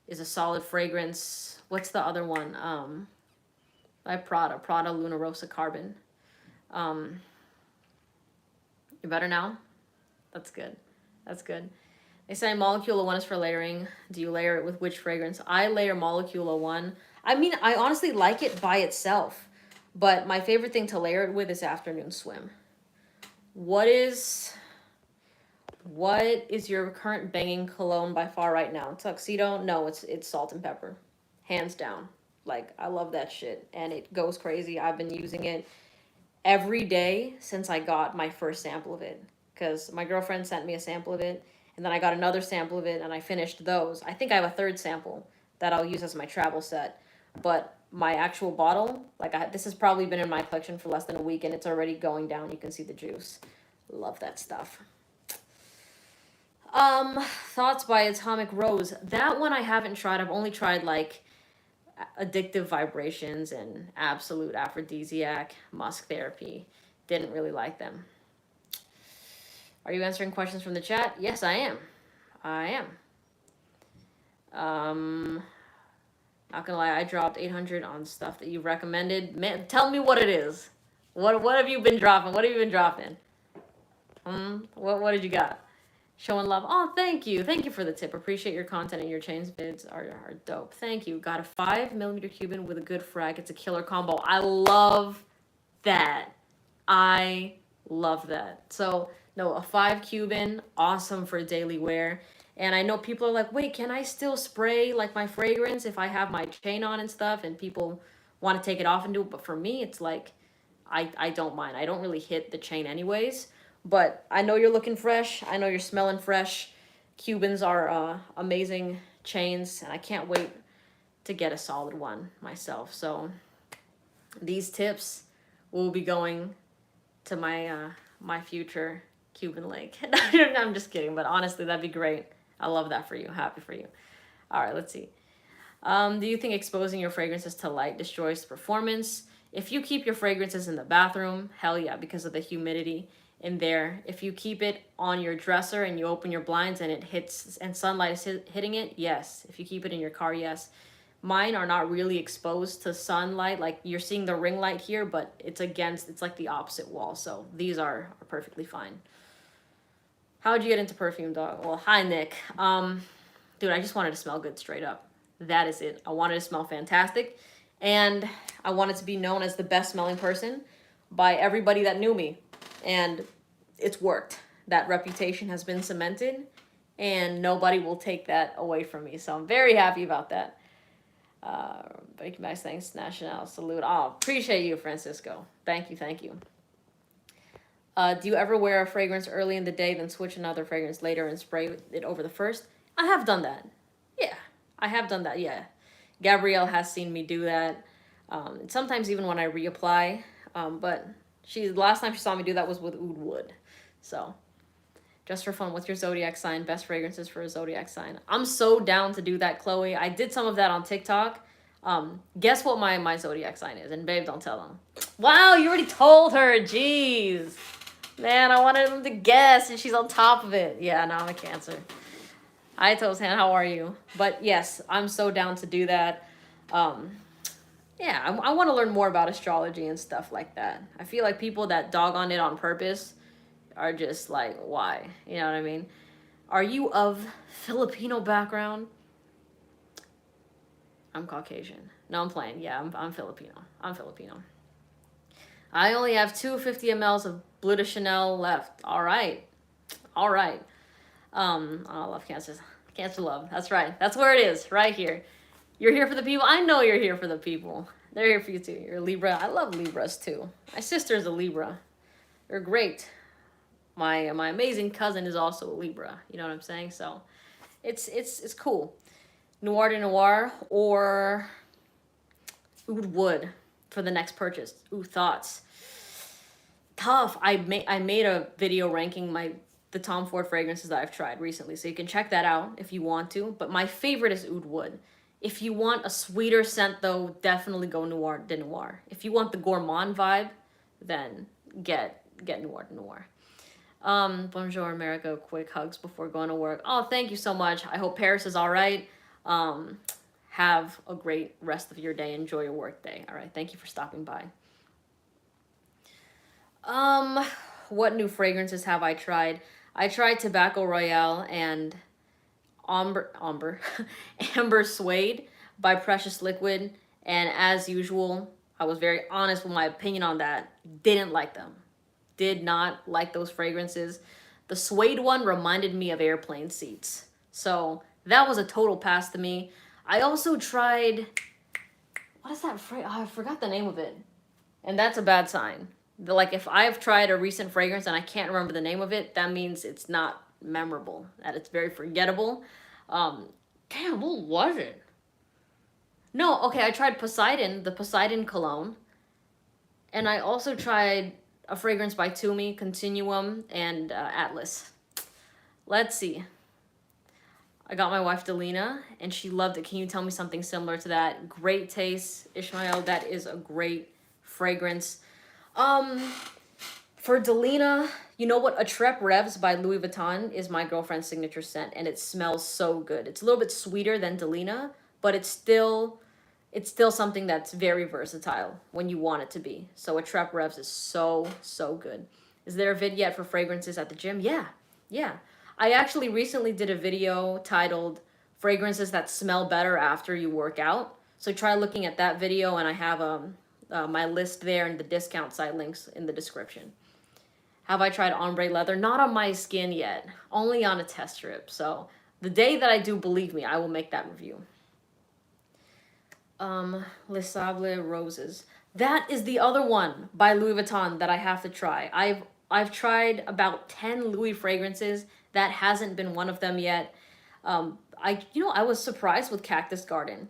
[SPEAKER 1] is a solid fragrance. What's the other one? By Prada Luna Rosa Carbon. You better now? That's good. That's good. They say Molecule 01 is for layering. Do you layer it with which fragrance? I layer Molecule 01. I mean, I honestly like it by itself, but my favorite thing to layer it with is Afternoon Swim. What is your current banging cologne by far right now? Tuxedo? No, it's Salt and Pepper. Hands down. Like, I love that shit, and it goes crazy. I've been using it every day since I got my first sample of it, because my girlfriend sent me a sample of it, and then I got another sample of it, and I finished those. I think I have a third sample that I'll use as my travel set, but my actual bottle, like, this has probably been in my collection for less than a week, and it's already going down. You can see the juice. Love that stuff. Thoughts by Atomic Rose. That one I haven't tried. I've only tried, like, Addictive Vibrations and Absolute Aphrodisiac, Musk Therapy. Didn't really like them. Are you answering questions from the chat? Yes, I am. I am. Not gonna lie, I dropped 800 on stuff that you recommended. Man, tell me what it is. What have you been dropping? What have you been dropping? What did you got? Showing love. Oh, thank you. Thank you for the tip. Appreciate your content, and your chains vids are dope. Thank you. Got a 5mm Cuban with a good frag. It's a killer combo. I love that. I love that. So, no, a 5 Cuban, awesome for daily wear. And I know people are like, wait, can I still spray like my fragrance if I have my chain on and stuff? And people want to take it off and do it. But for me, it's like, I don't mind. I don't really hit the chain anyways. But I know you're looking fresh. I know you're smelling fresh. Cubans are amazing chains, and I can't wait to get a solid one myself. So these tips will be going to my my future Cuban link. I'm just kidding, but honestly, that'd be great. I love that for you. Happy for you. All right, let's see. Do you think exposing your fragrances to light destroys performance? If you keep your fragrances in the bathroom, hell yeah, because of the humidity in there. If you keep it on your dresser and you open your blinds and it hits and sunlight is hitting it, yes. If you keep it in your car, yes. Mine are not really exposed to sunlight. Like, you're seeing the ring light here, but it's like the opposite wall. So these are perfectly fine. How'd you get into perfume, dog? Well, hi, Nick. Dude, I just wanted to smell good straight up. That is it. I wanted to smell fantastic, and I wanted to be known as the best smelling person by everybody that knew me. And it's worked. That reputation has been cemented, and nobody will take that away from me. So I'm very happy about that. Thank you, guys. Thanks, National Salute. Oh, appreciate you, Francisco. Thank you, thank you. Do you ever wear a fragrance early in the day, then switch another fragrance later and spray it over the first? I have done that. Yeah, I have done that, yeah. Gabrielle has seen me do that. Sometimes even when I reapply. But last time she saw me do that was with Oud Wood. So, just for fun, what's your zodiac sign? Best fragrances for a zodiac sign. I'm so down to do that, Chloe. I did some of that on TikTok. Guess what my zodiac sign is? And babe, don't tell them. Wow, you already told her. Jeez. Man, I wanted them to guess, and she's on top of it. Yeah, now I'm a Cancer. Hi, Tosan, how are you? But yes, I'm so down to do that. Yeah, I want to learn more about astrology and stuff like that. I feel like people that dog on it on purpose are just like, why? You know what I mean? Are you of Filipino background? I'm Caucasian. No, I'm playing. Yeah, I'm Filipino. I'm Filipino. I only have 250 mLs of Bleu de Chanel left. All right. All right. I love cancers. Cancer love. That's right. That's where it is, right here. You're here for the people. I know you're here for the people. They're here for you too. You're a Libra. I love Libras too. My sister's a Libra. They're great. My amazing cousin is also a Libra. You know what I'm saying? So it's cool. Noir de Noir or Oud Wood for the next purchase. Ooh, thoughts. Tough. I made a video ranking the Tom Ford fragrances that I've tried recently, so you can check that out if you want to. But my favorite is Oud Wood. If you want a sweeter scent, though, definitely go Noir de Noir. If you want the gourmand vibe, then get Noir de Noir. Bonjour America, quick hugs before going to work. Oh, thank you so much. I hope Paris is all right. Have a great rest of your day. Enjoy your work day. All right, thank you for stopping by. What new fragrances have I tried? I tried Tobacco Royale and Amber Suede by Precious Liquid, and as usual, I was very honest with my opinion on that. Didn't like them. Did not like those fragrances. The suede one reminded me of airplane seats. So that was a total pass to me. I also tried, what is that fragrance? Oh, I forgot the name of it. And that's a bad sign. Like if I've tried a recent fragrance and I can't remember the name of it, that means it's not memorable, that it's very forgettable. Damn, what was it? No, okay, I tried Poseidon, the Poseidon cologne. And I also tried a fragrance by Tumi, Continuum, and Atlas. Let's see. I got my wife Delina, and she loved it. Can you tell me something similar to that? Great taste, Ishmael. That is a great fragrance. For Delina, you know what? Atrep Revs by Louis Vuitton is my girlfriend's signature scent, and it smells so good. It's a little bit sweeter than Delina, but it's still something that's very versatile when you want it to be. So Atrep Revs is so good. Is there a vid yet for fragrances at the gym? Yeah. I actually recently did a video titled Fragrances That Smell Better After You Work Out. So try looking at that video, and I have my list there and the discount site links in the description. Have I tried ombre leather? Not on my skin yet, only on a test strip. So the day that I do, believe me, I will make that review. Les Sables Roses. That is the other one by Louis Vuitton that I have to try. I've tried about 10 Louis fragrances. That hasn't been one of them yet. I was surprised with Cactus Garden.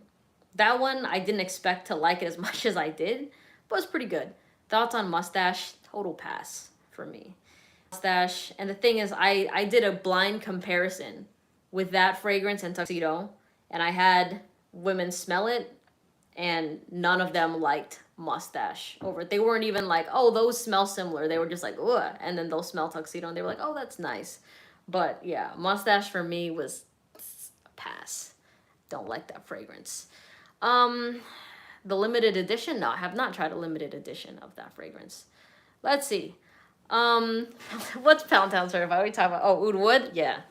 [SPEAKER 1] That one, I didn't expect to like it as much as I did, but it's pretty good. Thoughts on Mustache? Total pass for me. Mustache, and the thing is, I did a blind comparison with that fragrance and Tuxedo, and I had women smell it, and none of them liked Mustache over it. They weren't even like, oh, those smell similar. They were just like, ugh, and then they'll smell Tuxedo, and they were like, oh, that's nice. But yeah, Mustache for me was a pass. Don't like that fragrance. The limited edition? No, I have not tried a limited edition of that fragrance. Let's see. What's Pound Town certified? We talk about, Oud Wood? Yeah,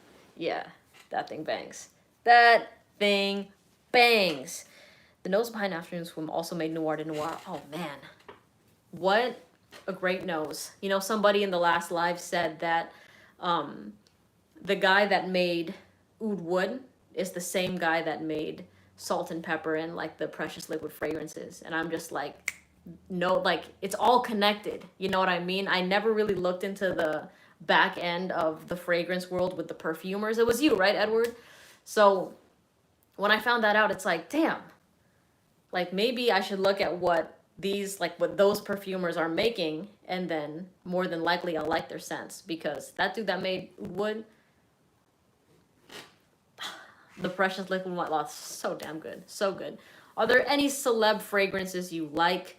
[SPEAKER 1] that thing bangs. That thing bangs. The nose behind Afternoon Swim also made Noir de Noir. Oh man, what a great nose. You know, somebody in the last live said that the guy that made Oud Wood is the same guy that made Salt and Pepper and like the Precious Liquid fragrances. And I'm just like, no, like it's all connected. You know what I mean? I never really looked into the back end of the fragrance world with the perfumers. It was you, right, Edward? So when I found that out, it's like, damn, like maybe I should look at what those perfumers are making, and then more than likely I'll like their scents, because that dude that made Wood, the Precious Liquid White Loss, so damn good. So good. Are there any celeb fragrances you like?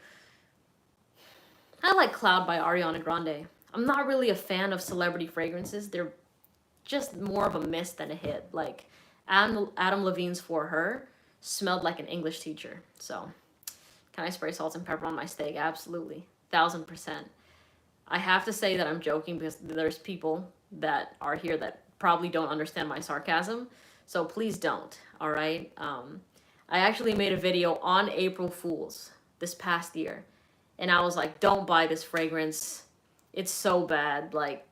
[SPEAKER 1] I like Cloud by Ariana Grande. I'm not really a fan of celebrity fragrances. They're just more of a miss than a hit. Like Adam Levine's For Her smelled like an English teacher. So can I spray salt and pepper on my steak? Absolutely. 1000%. I have to say that I'm joking, because there's people that are here that probably don't understand my sarcasm. So please don't, all right? I actually made a video on April Fools this past year. And I was like, don't buy this fragrance. It's so bad. Like,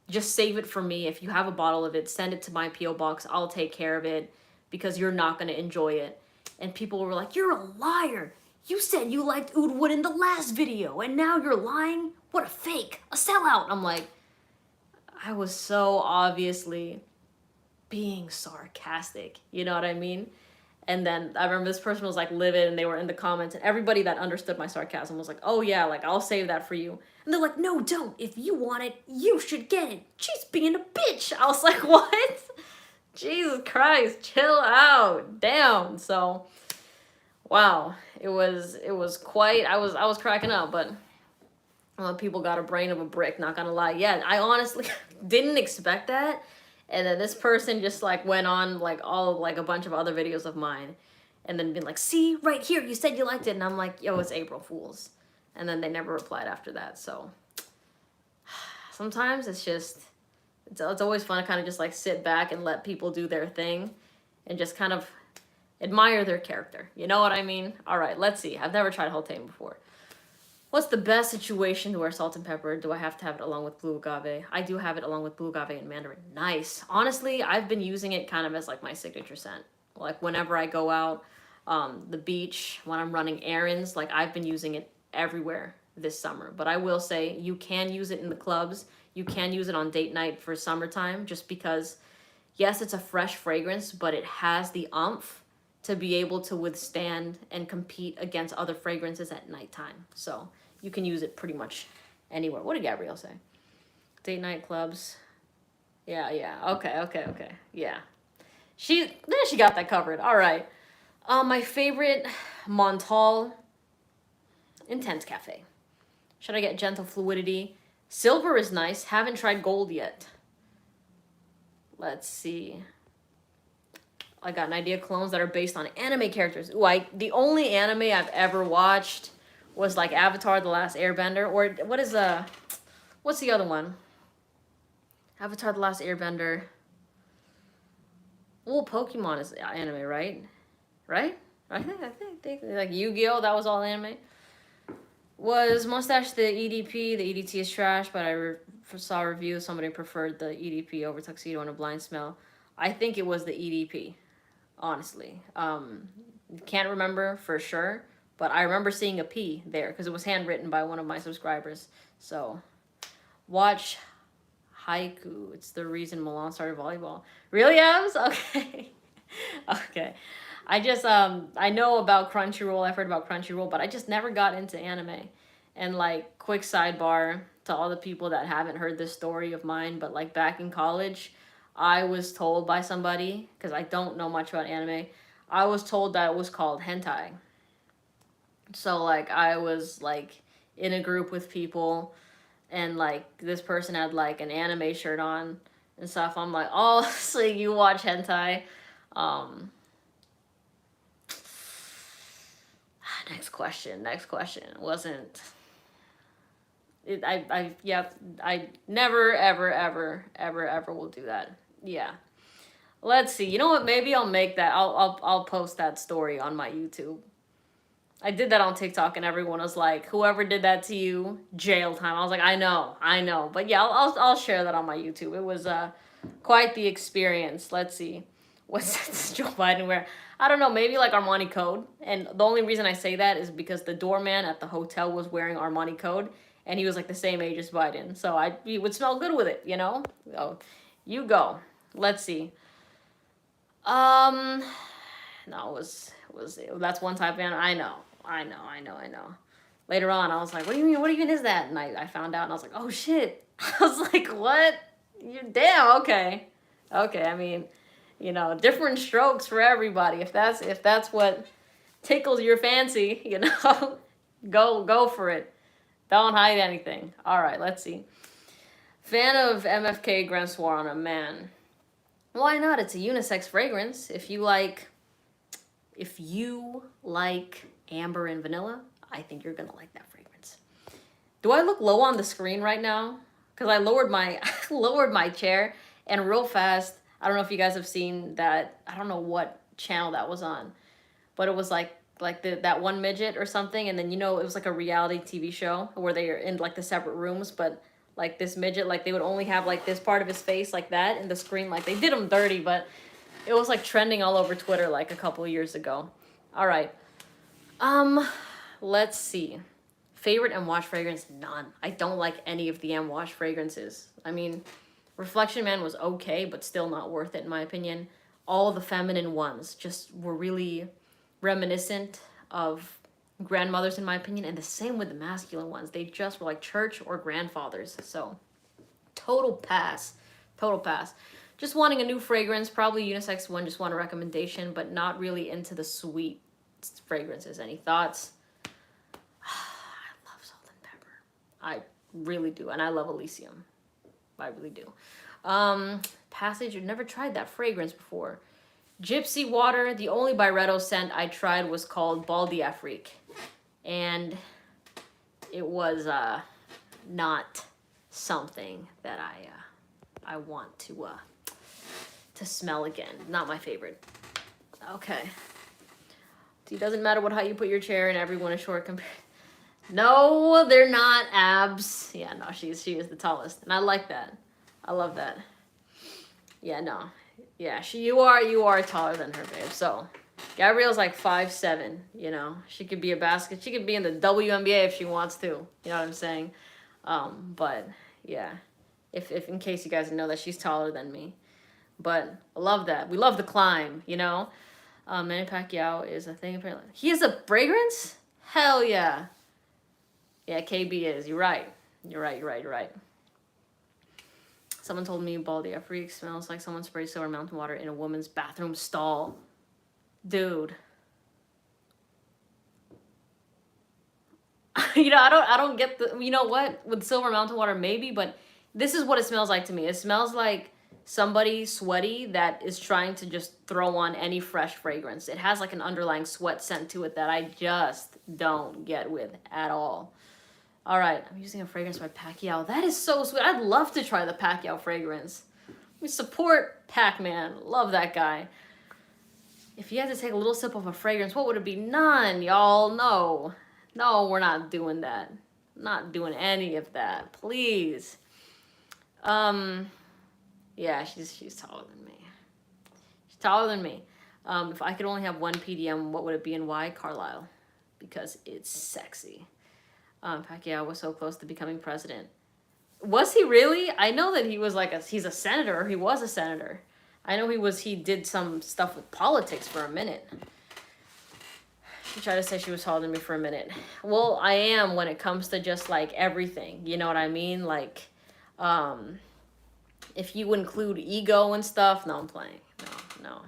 [SPEAKER 1] just save it for me. If you have a bottle of it, send it to my P.O. box. I'll take care of it because you're not going to enjoy it. And people were like, you're a liar. You said you liked Oud Wood in the last video, and now you're lying? What a fake. A sellout. I'm like, I was so obviously being sarcastic. You know what I mean? And then I remember this person was like livid, and they were in the comments, and everybody that understood my sarcasm was like, oh yeah, like I'll save that for you. And they're like, no, don't. If you want it, you should get it. She's being a bitch. I was like, what? Jesus Christ, chill out. Damn. So, wow. It was quite, I was cracking up, but people got a brain of a brick, not gonna lie. Yeah, I honestly didn't expect that. And then this person just like went on like a bunch of other videos of mine and then been like, see, right here, you said you liked it. And I'm like, yo, it's April Fools. And then they never replied after that. So sometimes it's just, it's always fun to kind of just like sit back and let people do their thing and just kind of admire their character. You know what I mean? All right, let's see. I've never tried Hotane before. What's the best situation to wear salt and pepper? Do I have to have it along with blue agave? I do have it along with blue agave and mandarin. Nice. Honestly, I've been using it kind of as like my signature scent. Like whenever I go out, the beach, when I'm running errands, like I've been using it everywhere this summer. But I will say you can use it in the clubs. You can use it on date night for summertime just because, yes, it's a fresh fragrance, but it has the oomph to be able to withstand and compete against other fragrances at nighttime. So you can use it pretty much anywhere. What did Gabrielle say? Date night clubs. Yeah. Okay. Yeah. She got that covered. All right. My favorite Montal Intense Cafe. Should I get Gentle Fluidity? Silver is nice. Haven't tried gold yet. Let's see. I got an idea clones that are based on anime characters. Ooh, the only anime I've ever watched was like Avatar: The Last Airbender, or what's the other one? Avatar: The Last Airbender. Well, Pokemon is anime, right? Right? I think like Yu-Gi-Oh, that was all anime. Was Mustache the EDP? The EDT is trash, but I saw a review. Somebody preferred the EDP over Tuxedo and a Blind Smell. I think it was the EDP, honestly. Can't remember for sure, but I remember seeing a P there because it was handwritten by one of my subscribers. So, watch Haiku. It's the reason Milan started volleyball. Really, Abs? Okay. Okay. I just, I know about Crunchyroll. I've heard about Crunchyroll, but I just never got into anime. And, like, quick sidebar to all the people that haven't heard this story of mine, but, like, back in college, I was told by somebody, because I don't know much about anime, I was told that it was called hentai. So, like, I was, like, in a group with people, and, like, this person had, like, an anime shirt on and stuff. I'm like, oh, so you watch hentai? Next question. Wasn't... I never, ever will do that. Yeah. Let's see. You know what? Maybe I'll make that. I'll post that story on my YouTube. I did that on TikTok, and everyone was like, "Whoever did that to you, jail time." I was like, "I know." But yeah, I'll share that on my YouTube. It was quite the experience. Let's see. What does Joe Biden wear? I don't know. Maybe like Armani Code. And the only reason I say that is because the doorman at the hotel was wearing Armani Code, and he was like the same age as Biden. So he would smell good with it, you know? So you go. Let's see. No, that's one type of anime. I know. Later on, I was like, what do you mean? What even is that? And I found out, and I was like, oh shit. I was like, what? Damn, okay. I mean, you know, different strokes for everybody. If that's what tickles your fancy, you know, go for it. Don't hide anything. All right, let's see. Fan of MFK Grand Soir on a man. Why not? It's a unisex fragrance. If you like amber and vanilla, I think you're gonna like that fragrance. Do I look low on the screen right now? Because I lowered my chair, And real fast, I don't know if you guys have seen that. I don't know what channel that was on, but it was like that one midget or something, and then it was like a reality TV show where they are in like the separate rooms, but like this midget, like they would only have like this part of his face like that in the screen, like they did him dirty, but it was like trending all over Twitter like a couple of years ago. All right, let's see. Favorite M Wash fragrance? None. I don't like any of the M Wash fragrances. I mean, Reflection Man was okay, but still not worth it in my opinion. All the feminine ones just were really reminiscent of grandmothers in my opinion, and the same with the masculine ones. They just were like church or grandfathers. So total pass. Total pass. Just wanting a new fragrance, probably unisex one, just want a recommendation, but not really into the sweet fragrances. Any thoughts? I love salt and pepper. I really do, and I love Elysium. I really do. Passage, I've never tried that fragrance before. Gypsy Water, the only Byretto scent I tried was called Baldy Afrique. And it was not something that I want to smell again. Not my favorite. Okay. It doesn't matter what height you put your chair in, everyone is short compared. No, they're not abs. Yeah, no, she is the tallest. And I like that. I love that. Yeah, no. Yeah, you are taller than her, babe. So, Gabrielle's like 5'7", She could be she could be in the WNBA if she wants to. You know what I'm saying? But yeah. If in case you guys know that she's taller than me. But I love that. We love the climb, Manny Pacquiao is a thing apparently. He has a fragrance? Hell yeah. Yeah, KB is. You're right. You're right. Someone told me Baldy Afrique smells like someone sprayed Silver Mountain water in a woman's bathroom stall. Dude. I don't get the, what? With Silver Mountain water, maybe, but this is what it smells like to me. It smells like somebody sweaty that is trying to just throw on any fresh fragrance. It has like an underlying sweat scent to it that I just don't get with at all. All right, I'm using a fragrance by Pacquiao. That is so sweet. I'd love to try the Pacquiao fragrance. We support Pac-Man. Love that guy. If you had to take a little sip of a fragrance, what would it be? None, y'all. No. No, we're not doing that. Not doing any of that. Please. Yeah, she's taller than me. She's taller than me. If I could only have one PDM, what would it be and why? Carlisle. Because it's sexy. Pacquiao was so close to becoming president. Was he really? I know that he was he's a senator, or he was a senator. I know he did some stuff with politics for a minute. She tried to say she was taller than me for a minute. Well, I am when it comes to just like everything. You know what I mean? Like, if you include ego and stuff, no, I'm playing. No.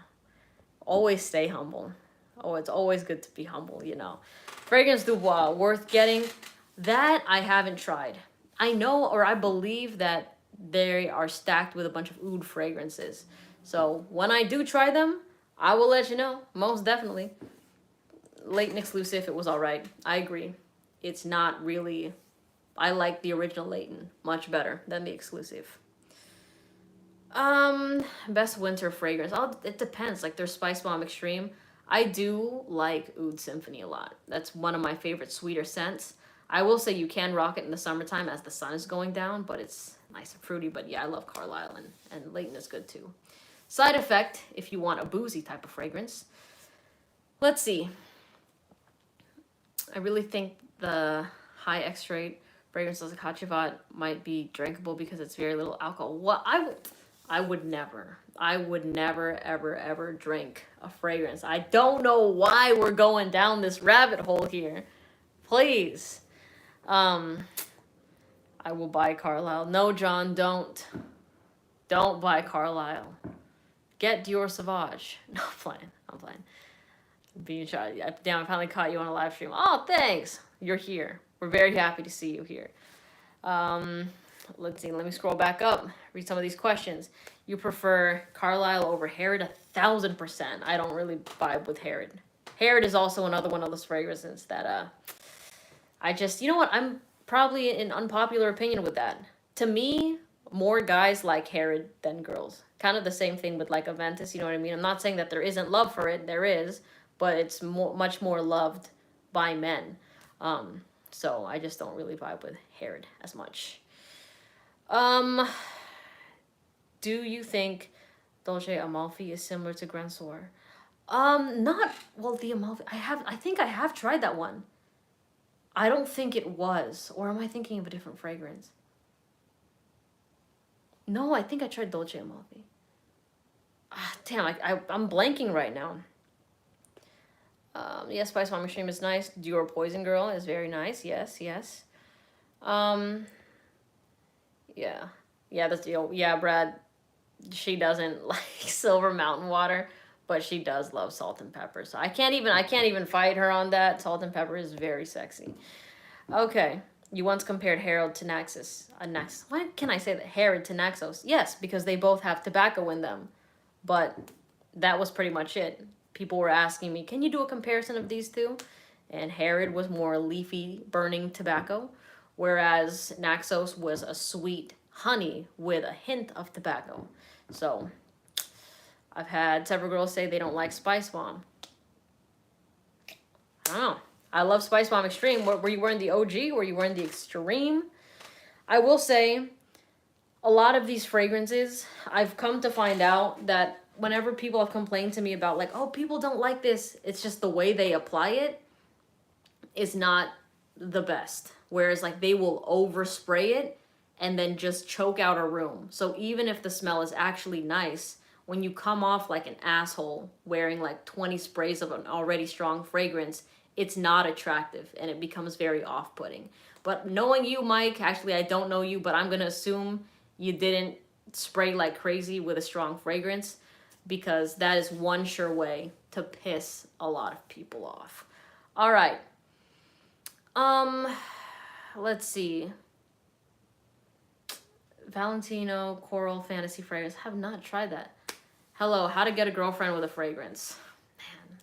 [SPEAKER 1] Always stay humble. Oh, it's always good to be humble, Fragrance du Bois, worth getting. That I haven't tried. I know, or I believe that they are stacked with a bunch of oud fragrances. So when I do try them, I will let you know. Most definitely. Leighton exclusive, it was all right. I agree. It's not really... I like the original Leighton much better than the exclusive. Best winter fragrance. It depends. Like, there's Spice Bomb Extreme. I do like Oud Symphony a lot. That's one of my favorite sweeter scents. I will say you can rock it in the summertime as the sun is going down, but it's nice and fruity. But yeah, I love Carlisle, and Leighton is good too. Side Effect, if you want a boozy type of fragrance. Let's see. I really think the high extrait fragrances like Hachivat might be drinkable because it's very little alcohol. What I would never, ever drink a fragrance. I don't know why we're going down this rabbit hole here. Please. I will buy Carlisle. No, John, don't. Don't buy Carlisle. Get Dior Sauvage. No, I'm playing. Being shy. Damn, I finally caught you on a live stream. Oh, thanks. You're here. We're very happy to see you here. Let's see. Let me scroll back up. Read some of these questions. You prefer Carlisle over Harrod? 1,000%. I don't really vibe with Harrod. Harrod is also another one of those fragrances that I just, you know what? I'm probably an unpopular opinion with that. To me, More guys like Herod than girls. Kind of the same thing with like Aventus, you know what I mean? I'm not saying that there isn't love for it, there is, but it's much more loved by men. Um, so I just don't really vibe with Herod as much. Um, do you think Dolce Amalfi is similar to Grand Soir? Not well. The Amalfi, I think I have tried that one. I don't think it was, or am I thinking of a different fragrance? No, I think I tried Dolce Amalfi. Ah, damn, I'm blanking right now. Yes, Spice Bomb Extreme is nice. Dior Poison Girl is very nice. Yes, yes. Um, yeah, yeah, that's the yeah, Brad. She doesn't like Silver Mountain Water, but she does love salt and pepper. So I can't even fight her on that. Salt and pepper is very sexy. Okay. You once compared Harold to Naxos. Why can I say that? Herod to Naxos. Yes, because they both have tobacco in them. But that was pretty much it. People were asking me, can you do a comparison of these two? And Herod was more leafy, burning tobacco, whereas Naxos was a sweet honey with a hint of tobacco. So I've had several girls say they don't like Spice Bomb. I don't know. I love Spice Bomb Extreme. Were you wearing the OG? Were you wearing the Extreme? I will say, a lot of these fragrances, I've come to find out that whenever people have complained to me about like, oh, people don't like this, it's just the way they apply it is not the best. Whereas like they will overspray it and then just choke out a room. So even if the smell is actually nice, when you come off like an asshole wearing like 20 sprays of an already strong fragrance, it's not attractive and it becomes very off-putting. But knowing you, Mike, actually I don't know you, but I'm gonna assume you didn't spray like crazy with a strong fragrance, because that is one sure way to piss a lot of people off. All right. Let's see. Valentino Coral Fantasy Fragrance. Have not tried that. Hello, how to get a girlfriend with a fragrance. Man.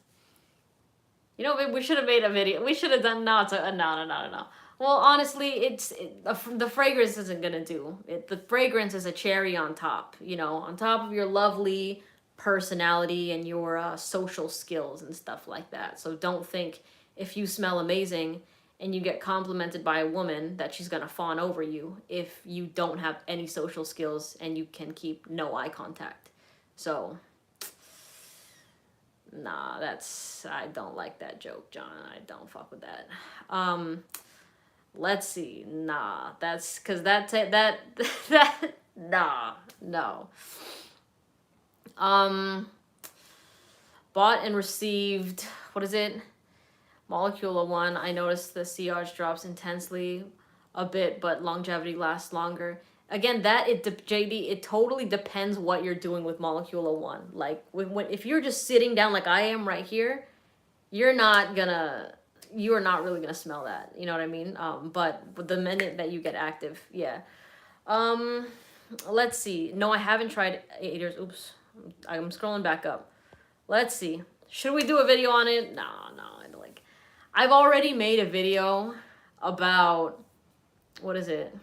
[SPEAKER 1] You know, we should have made a video. We should have done, no, no. Well, honestly, the fragrance isn't gonna do it. The fragrance is a cherry on top, you know, on top of your lovely personality and your social skills and stuff like that. So don't think if you smell amazing and you get complimented by a woman that she's gonna fawn over you if you don't have any social skills and you can keep no eye contact. So, nah, I don't like that joke, John. I don't fuck with that. Let's see. Nah, that's because that nah, no. Bought and received, what is it? Molecula 1. I noticed the sillage drops intensely a bit, but longevity lasts longer. Again, JD, it totally depends what you're doing with Molecula 1. Like, if you're just sitting down like I am right here, you are not really gonna smell that. You know what I mean? But the minute that you get active, yeah. Let's see. No, I haven't tried 8 years. Oops. I'm scrolling back up. Let's see. Should we do a video on it? No. I've already made a video about, what is it?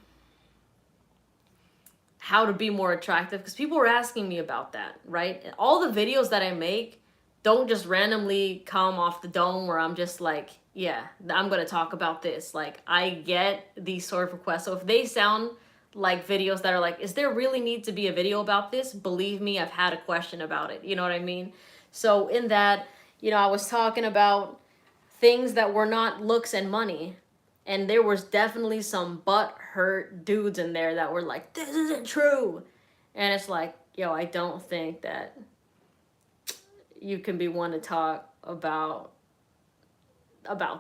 [SPEAKER 1] How to be more attractive, because people were asking me about that, right? All the videos that I make don't just randomly come off the dome where I'm just like, yeah, I'm going to talk about this. Like, I get these sort of requests. So if they sound like videos that are like, is there really need to be a video about this? Believe me, I've had a question about it. You know what I mean? So in that, you know, I was talking about things that were not looks and money. And there was definitely some butt-hurt dudes in there that were like, this isn't true. And it's like, yo, I don't think that you can be one to talk about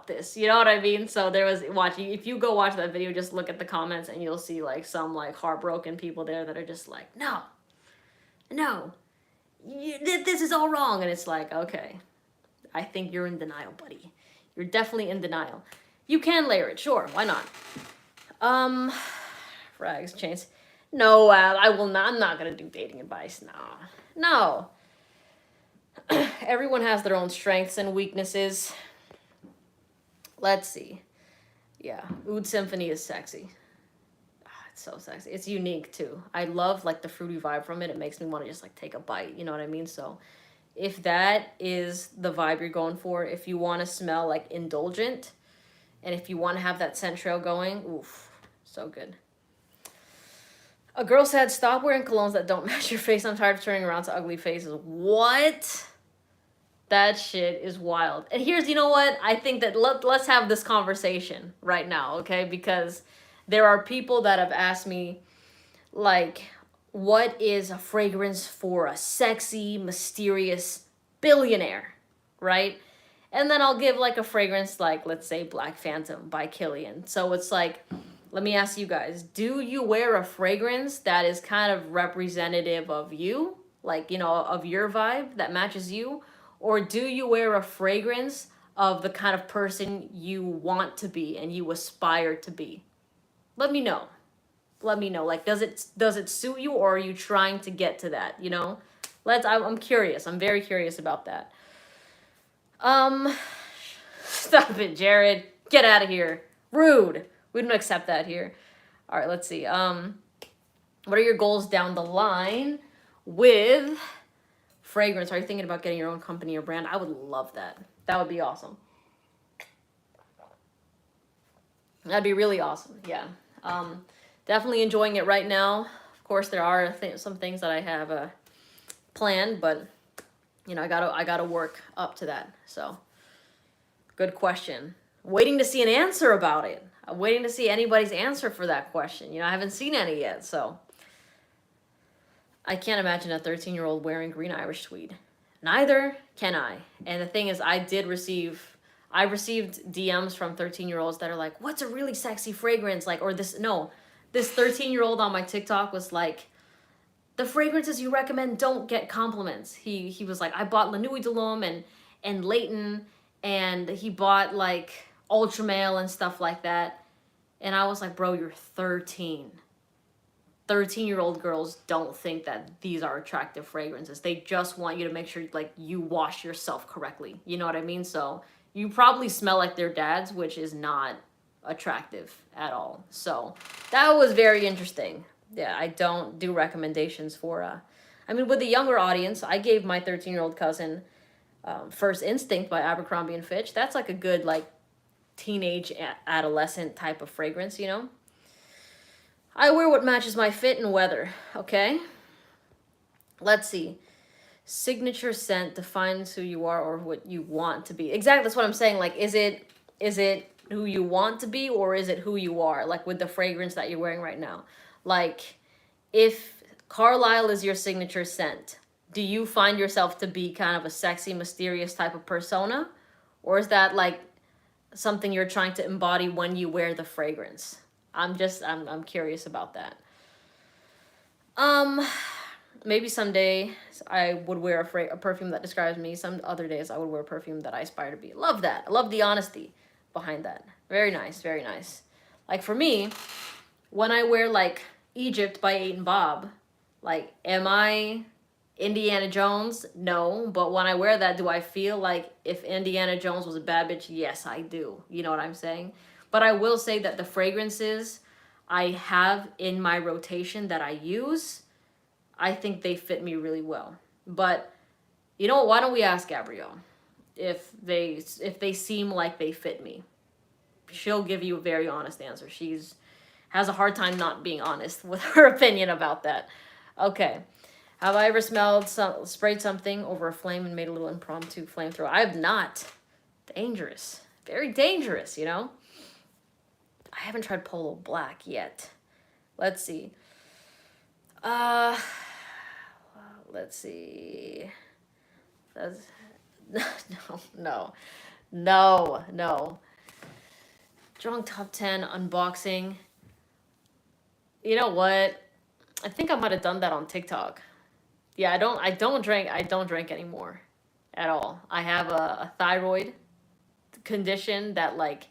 [SPEAKER 1] this. You know what I mean? So there was, if you go watch that video, just look at the comments and you'll see like some like heartbroken people there that are just like, no, this is all wrong. And it's like, okay, I think you're in denial, buddy. You're definitely in denial. You can layer it, sure, why not? Frags, chains. No, I will not. I'm not gonna do dating advice. No. Everyone has their own strengths and weaknesses. Let's see. Yeah, Oud Symphony is sexy. So sexy. It's unique too. I love like the fruity vibe from it. It makes me want to just like take a bite. You know what I mean? So if that is the vibe you're going for, if you want to smell like indulgent, and if you want to have that scent trail going, oof, so good. A girl said, "Stop wearing colognes that don't match your face. I'm tired of turning around to ugly faces." What? That shit is wild. And here's, you know what? I think that let's have this conversation right now, okay? Because there are people that have asked me, like, what is a fragrance for a sexy, mysterious billionaire, right? And then I'll give like a fragrance like, let's say, Black Phantom by Killian. So it's like, let me ask you guys, do you wear a fragrance that is kind of representative of you? Like, you know, of your vibe that matches you? Or do you wear a fragrance of the kind of person you want to be and you aspire to be? Let me know. Let me know. Like, does it suit you, or are you trying to get to that? You know, I'm curious. I'm very curious about that. Stop it, Jared. Get out of here. Rude. We don't accept that here. All right, let's see. What are your goals down the line with fragrance? Are you thinking about getting your own company or brand? I would love that. That would be awesome. That'd be really awesome. Yeah. Definitely enjoying it right now. Of course, there are some things that I have planned, but you know, I gotta work up to that. So, good question. Waiting to see an answer about it. I'm waiting to see anybody's answer for that question. You know, I haven't seen any yet, so I can't imagine a 13-year-old wearing green Irish tweed. Neither can I. And the thing is, I received DMs from 13-year-olds that are like, "What's a really sexy fragrance?" Like, or this 13-year-old on my TikTok was like, "The fragrances you recommend don't get compliments." He was like, "I bought La Nuit de l'Homme and Leighton, and he bought like Ultra Male and stuff like that." And I was like, "Bro, you're 13. 13-year-old girls don't think that these are attractive fragrances. They just want you to make sure like you wash yourself correctly. You know what I mean? So you probably smell like their dads, which is not attractive at all." So that was very interesting. Yeah, I don't do recommendations for I mean, with the younger audience, I gave my 13-year-old cousin First Instinct by Abercrombie and Fitch. That's like a good like teenage adolescent type of fragrance, you know? I wear what matches my fit and weather, okay? Let's see. Signature scent defines who you are or what you want to be. Exactly, that's what I'm saying. Like, is it who you want to be, or is it who you are? Like with the fragrance that you're wearing right now. Like, if Carlisle is your signature scent, do you find yourself to be kind of a sexy, mysterious type of persona? Or is that like something you're trying to embody when you wear the fragrance? I'm curious about that. Maybe someday I would wear a perfume that describes me. Some other days I would wear a perfume that I aspire to be. Love that. I love the honesty behind that. Very nice, very nice. Like for me, when I wear like Egypt by Eight and Bob, like, am I Indiana Jones? No. But when I wear that, do I feel like if Indiana Jones was a bad bitch? Yes, I do. You know what I'm saying? But I will say that the fragrances I have in my rotation that I use, I think they fit me really well. But you know what? Why don't we ask Gabrielle if they seem like they fit me? She'll give you a very honest answer. She's has a hard time not being honest with her opinion about that. Okay. Have I ever sprayed something over a flame and made a little impromptu flamethrower? I have not. Dangerous. Very dangerous, you know? I haven't tried Polo Black yet. Let's see. Let's see. That's no. Drunk top 10 unboxing. You know what? I think I might have done that on TikTok. Yeah, I don't drink anymore at all. I have a thyroid condition that like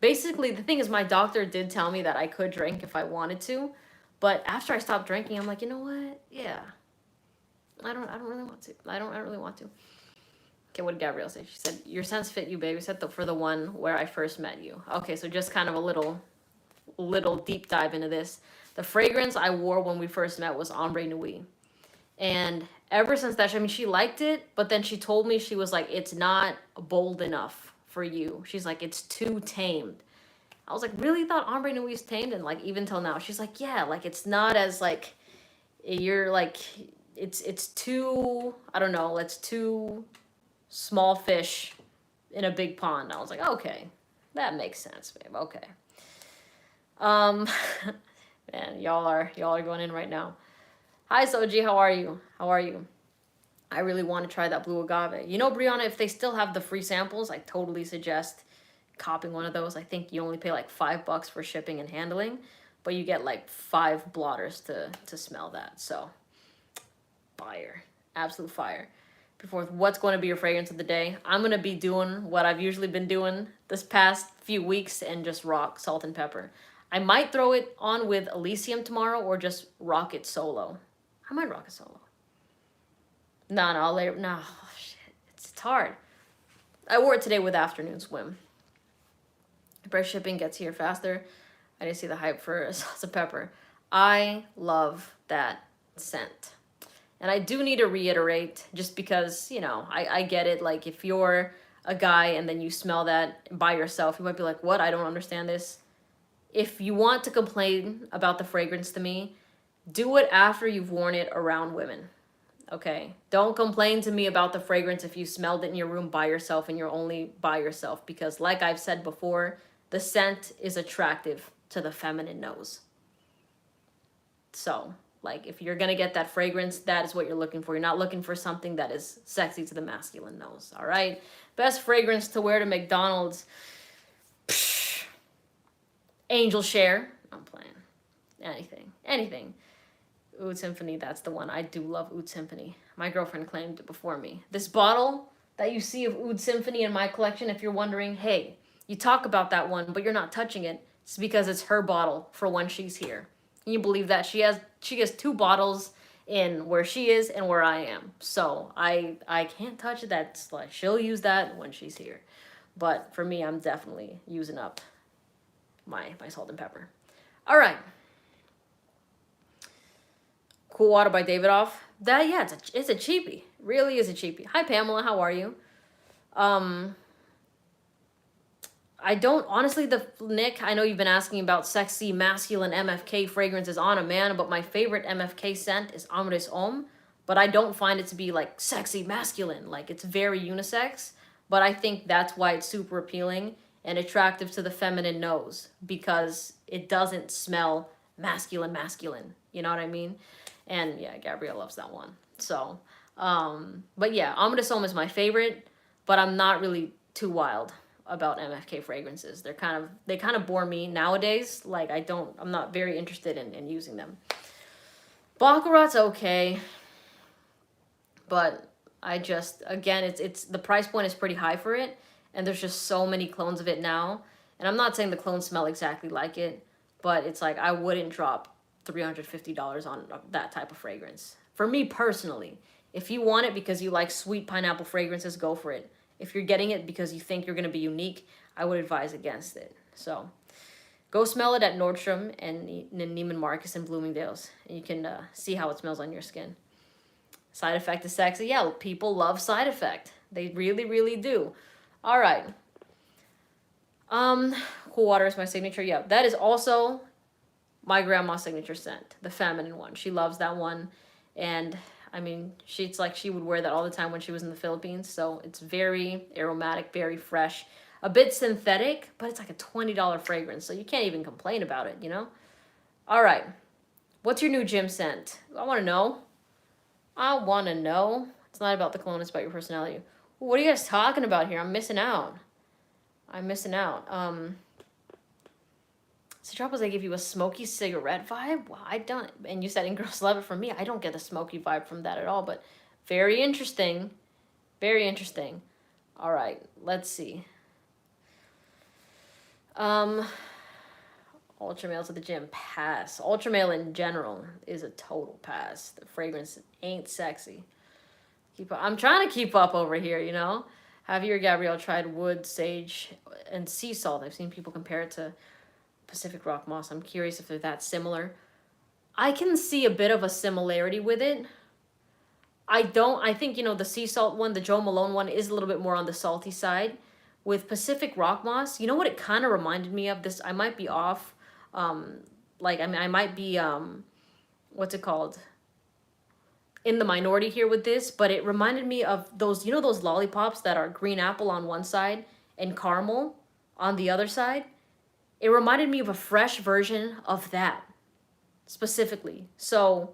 [SPEAKER 1] basically the thing is my doctor did tell me that I could drink if I wanted to, but after I stopped drinking, I'm like, you know what? Yeah. I don't really want to. I don't really want to. Okay, what did Gabrielle say? She said, "Your scents fit you, baby." Said for the one where I first met you. Okay, so just kind of a little deep dive into this. The fragrance I wore when we first met was Ombre Nui. And ever since that, I mean, she liked it, but then she told me, she was like, it's not bold enough for you. She's like, it's too tamed. I was like, really thought Ombre Nui is tamed? And like, even till now, she's like, yeah, like it's not as like, you're like, it's too, I don't know, it's too small fish in a big pond. I was like, okay, that makes sense, babe. Okay. Man, y'all are going in right now. Hi, Soji. How are you? How are you? I really want to try that blue agave. You know, Brianna, if they still have the free samples, I totally suggest copying one of those. I think you only pay like $5 for shipping and handling, but you get like 5 blotters to smell that. So, fire. Absolute fire. Before, what's going to be your fragrance of the day? I'm going to be doing what I've usually been doing this past few weeks and just rock salt and pepper. I might throw it on with Elysium tomorrow or just rock it solo. I might rock it solo. No, I'll later. No, oh, shit. It's hard. I wore it today with Afternoon Swim. Fresh shipping gets here faster. I didn't see the hype for salsa pepper. I love that scent. And I do need to reiterate, just because, you know, I get it. Like, if you're a guy and then you smell that by yourself, you might be like, what? I don't understand this. If you want to complain about the fragrance to me, do it after you've worn it around women. Okay? Don't complain to me about the fragrance if you smelled it in your room by yourself and you're only by yourself. Because like I've said before, the scent is attractive to the feminine nose. So, like, if you're going to get that fragrance, that is what you're looking for. You're not looking for something that is sexy to the masculine nose. All right? Best fragrance to wear to McDonald's. Psh, Angel Share. I'm playing. Anything. Oud Symphony, that's the one. I do love Oud Symphony. My girlfriend claimed it before me. This bottle that you see of Oud Symphony in my collection, if you're wondering, hey, you talk about that one, but you're not touching it, it's because it's her bottle for when she's here. Can you believe that? She has 2 bottles in where she is and where I am. So I can't touch it. That's like, she'll use that when she's here. But for me, I'm definitely using up my salt and pepper. All right. Cool Water by Davidoff. That, yeah, it's a cheapie. Really is a cheapie. Hi, Pamela. How are you? I don't, honestly, Nick, I know you've been asking about sexy, masculine MFK fragrances on a man, but my favorite MFK scent is Amres Homme, but I don't find it to be, like, sexy, masculine. Like, it's very unisex, but I think that's why it's super appealing and attractive to the feminine nose, because it doesn't smell masculine. You know what I mean? And, yeah, Gabrielle loves that one. So, but, yeah, Amres Homme is my favorite, but I'm not really too wild about MFK fragrances. They kind of bore me nowadays. Like, I'm not very interested in using them. Baccarat's okay, but I just, again, it's the price point is pretty high for it, and there's just so many clones of it now. And I'm not saying the clones smell exactly like it, but it's like, I wouldn't drop $350 on that type of fragrance. For me personally, if you want it because you like sweet pineapple fragrances, go for it. If you're getting it because you think you're going to be unique, I would advise against it. So go smell it at Nordstrom and Neiman Marcus and Bloomingdale's. And you can see how it smells on your skin. Side Effect is sexy. Yeah, people love Side Effect. They really, really do. All right. Cool Water is my signature. Yeah, that is also my grandma's signature scent. The feminine one. She loves that one. And I mean, it's like she would wear that all the time when she was in the Philippines. So it's very aromatic, very fresh, a bit synthetic, but it's like a $20 fragrance. So you can't even complain about it, you know? All right. What's your new gym scent? I want to know. It's not about the cologne, it's about your personality. What are you guys talking about here? I'm missing out. Citropas, they give you a smoky cigarette vibe? Well, I don't. And you said in Girls Love It from me. I don't get a smoky vibe from that at all, but very interesting. Very interesting. All right, let's see. Ultramale to the gym, pass. Ultramale in general is a total pass. The fragrance ain't sexy. I'm trying to keep up over here, you know? Have you or Gabrielle tried wood, sage, and sea salt? I've seen people compare it to Pacific Rock Moss. I'm curious if they're that similar. I can see a bit of a similarity with it. I think, the sea salt one, the Joe Malone one, is a little bit more on the salty side. With Pacific Rock Moss, you know what it kind of reminded me of? This, I might be off. Um, I might be, what's it called? In the minority here with this, but it reminded me of those, those lollipops that are green apple on one side and caramel on the other side. It reminded me of a fresh version of that specifically. So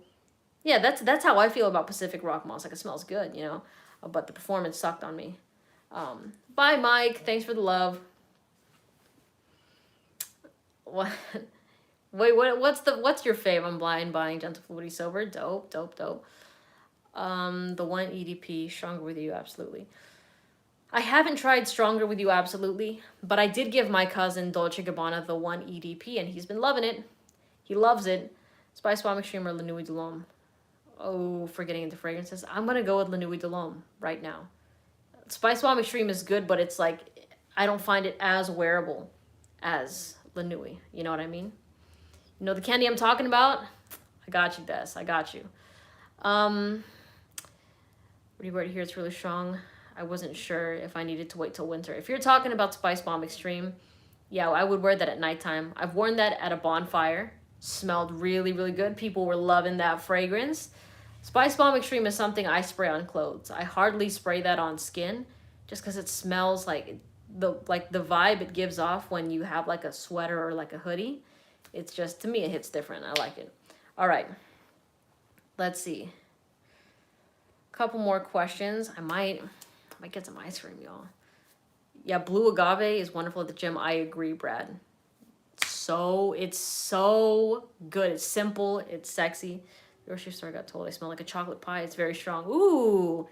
[SPEAKER 1] yeah, that's how I feel about Pacific Rock Moss. Like, it smells good, but the performance sucked on me. Bye, Mike. Thanks for the love. What? Wait, what's your fave? I'm blind buying Gentle Fluidity Sober. Dope, dope, dope. The one EDP, Stronger With You, absolutely. I haven't tried Stronger With You, absolutely, but I did give my cousin Dolce Gabbana the one EDP, and he's been loving it. He loves it. Spice Bomb Extreme or La Nuit de l'Homme? Oh, for getting into fragrances, I'm gonna go with La Nuit de l'Homme right now. Spice Bomb Extreme is good, but it's like, I don't find it as wearable as La Nuit. You know what I mean? You know the candy I'm talking about? I got you, Des. I got you. Right here, it's really strong. I wasn't sure if I needed to wait till winter. If you're talking about Spice Bomb Extreme, yeah, I would wear that at nighttime. I've worn that at a bonfire. Smelled really, really good. People were loving that fragrance. Spice Bomb Extreme is something I spray on clothes. I hardly spray that on skin just because it smells like the vibe it gives off when you have like a sweater or like a hoodie. It's just, to me, it hits different. I like it. All right. Let's see. Couple more questions. I might get some ice cream, y'all. Yeah, blue agave is wonderful at the gym. I agree, Brad. It's so good. It's simple. It's sexy. The grocery store got told I smell like a chocolate pie. It's very strong. Ooh,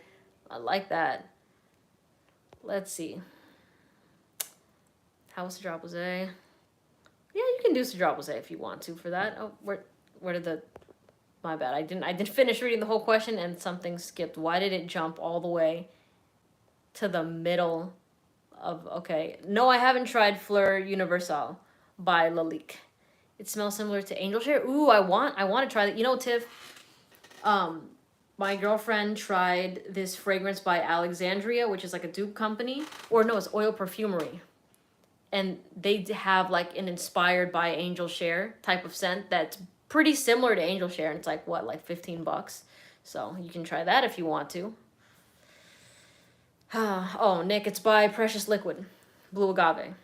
[SPEAKER 1] I like that. Let's see. How was Cedrat Rosé? Yeah, you can do Cedrat Rosé if you want to for that. Oh, where did the... My bad. I didn't finish reading the whole question and something skipped. Why did it jump all the way to the middle of... Okay. No, I haven't tried Fleur Universal by Lalique. It smells similar to Angel Share. Ooh, I want to try that. You know, Tiff, my girlfriend tried this fragrance by Alexandria, which is like a dupe company. Or no, it's Oil Perfumery. And they have like an inspired by Angel Share type of scent that's pretty similar to Angel Share. And it's like, what, like $15? So you can try that if you want to. Oh, Nick, it's by Precious Liquid. Blue Agave.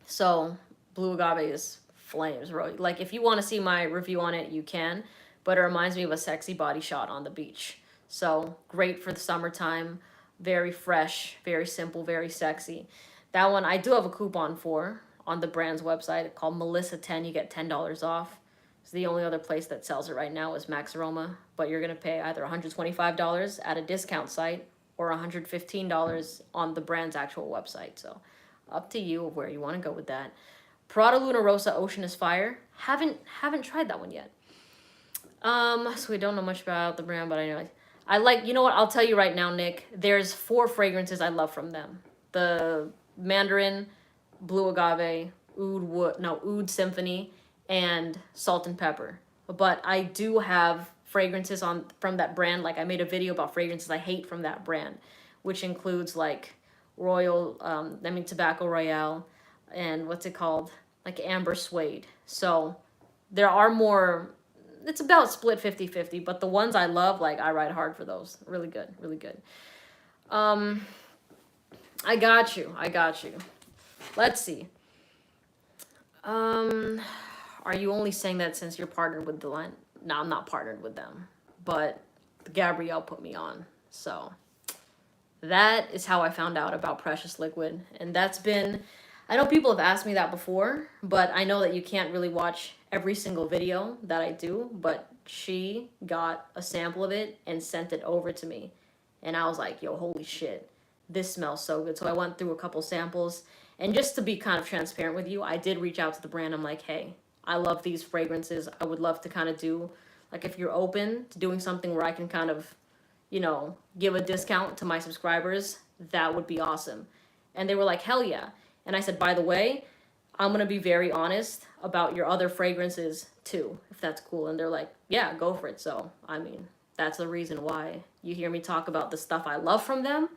[SPEAKER 1] So... Blue agave is flames, bro. Like, if you want to see my review on it, you can. But it reminds me of a sexy body shot on the beach. So, great for the summertime. Very fresh, very simple, very sexy. That one I do have a coupon for on the brand's website called Melissa10. You get $10 off. It's the only other place that sells it right now is Max Aroma. But you're going to pay either $125 at a discount site or $115 on the brand's actual website. So, up to you where you want to go with that. Prada Luna Rosa Ocean is Fire. Haven't tried that one yet. So we don't know much about the brand, but I know I like, you know what, I'll tell you right now, Nick. There's 4 fragrances I love from them. The Mandarin, Blue Agave, Oud Symphony, and Salt and Pepper. But I do have fragrances from that brand. Like, I made a video about fragrances I hate from that brand, which includes like Tobacco Royale, and what's it called? Like Amber Suede. So there are more, it's about split 50-50, but the ones I love, like, I ride hard for those. Really good, really good. I got you. Let's see. Are you only saying that since you're partnered with the line? No, I'm not partnered with them, but Gabrielle put me on. So that is how I found out about Precious Liquid. And that's been, I know people have asked me that before, but I know that you can't really watch every single video that I do, but she got a sample of it and sent it over to me. And I was like, yo, holy shit, this smells so good. So I went through a couple samples, and just to be kind of transparent with you, I did reach out to the brand. I'm like, hey, I love these fragrances. I would love to kind of do, like, if you're open to doing something where I can kind of, give a discount to my subscribers, that would be awesome. And they were like, hell yeah. And I said, by the way, I'm going to be very honest about your other fragrances too, if that's cool. And they're like, yeah, go for it. So, I mean, that's the reason why you hear me talk about the stuff I love from them,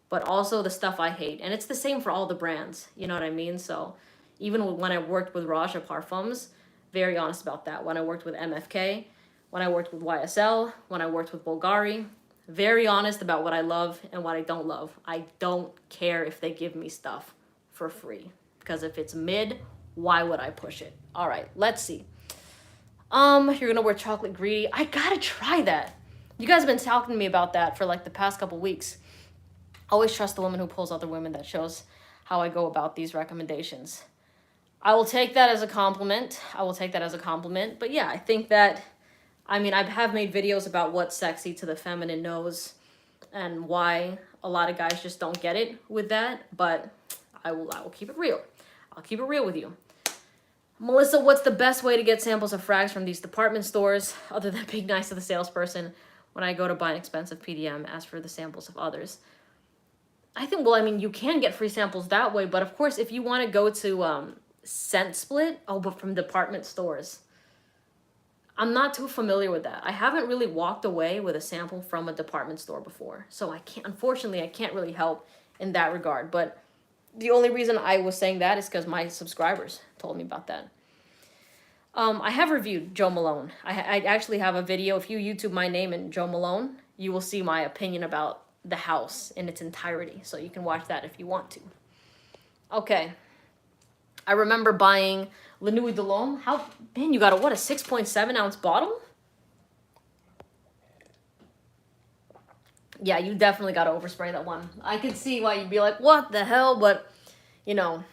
[SPEAKER 1] but also the stuff I hate. And it's the same for all the brands. You know what I mean? So even when I worked with Raja Parfums, very honest about that. When I worked with MFK, when I worked with YSL, when I worked with Bulgari, very honest about what I love and what I don't love. I don't care if they give me stuff for free. Because if it's mid, why would I push it? All right, let's see. You're gonna wear chocolate greedy. I gotta try that. You guys have been talking to me about that for like the past couple weeks. Always trust the woman who pulls other women. That shows how I go about these recommendations. I will take that as a compliment. But yeah, I think that, I mean, I have made videos about what's sexy to the feminine nose and why a lot of guys just don't get it with that. But I will keep it real. I'll keep it real with you. Melissa, what's the best way to get samples of frags from these department stores other than being nice to the salesperson when I go to buy an expensive PDM, ask for the samples of others? I think, well, I mean, you can get free samples that way, but of course, if you want to go to Scent Split, but from department stores, I'm not too familiar with that. I haven't really walked away with a sample from a department store before, so unfortunately, I can't really help in that regard, but the only reason I was saying that is because my subscribers told me about that. I have reviewed Joe Malone. I actually have a video. If you YouTube my name and Joe Malone, you will see my opinion about the house in its entirety. So you can watch that if you want to. Okay. I remember buying La Nuit de l'Homme. Man, you got a 6.7 ounce bottle? Yeah, you definitely got to overspray that one. I could see why you'd be like, what the hell? But, you know,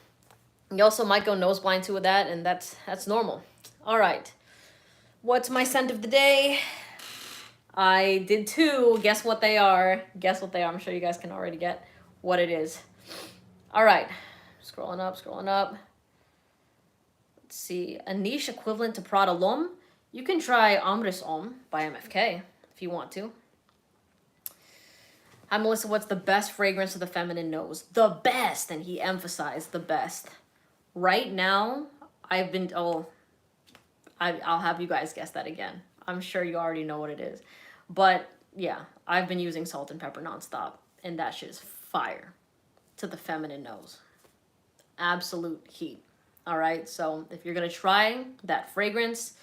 [SPEAKER 1] you also might go nose blind too with that, and that's normal. All right. What's my scent of the day? I did two. Guess what they are. I'm sure you guys can already get what it is. All right. Scrolling up. Let's see. A niche equivalent to Prada L'Homme. You can try Amres Homme by MFK if you want to. Hi, Melissa. What's the best fragrance of the feminine nose? The best. And he emphasized the best. Right now, I'll have you guys guess that again. I'm sure you already know what it is. But yeah, I've been using Salt and Pepper nonstop, and that shit is fire to the feminine nose. Absolute heat. All right, so if you're gonna try that fragrance,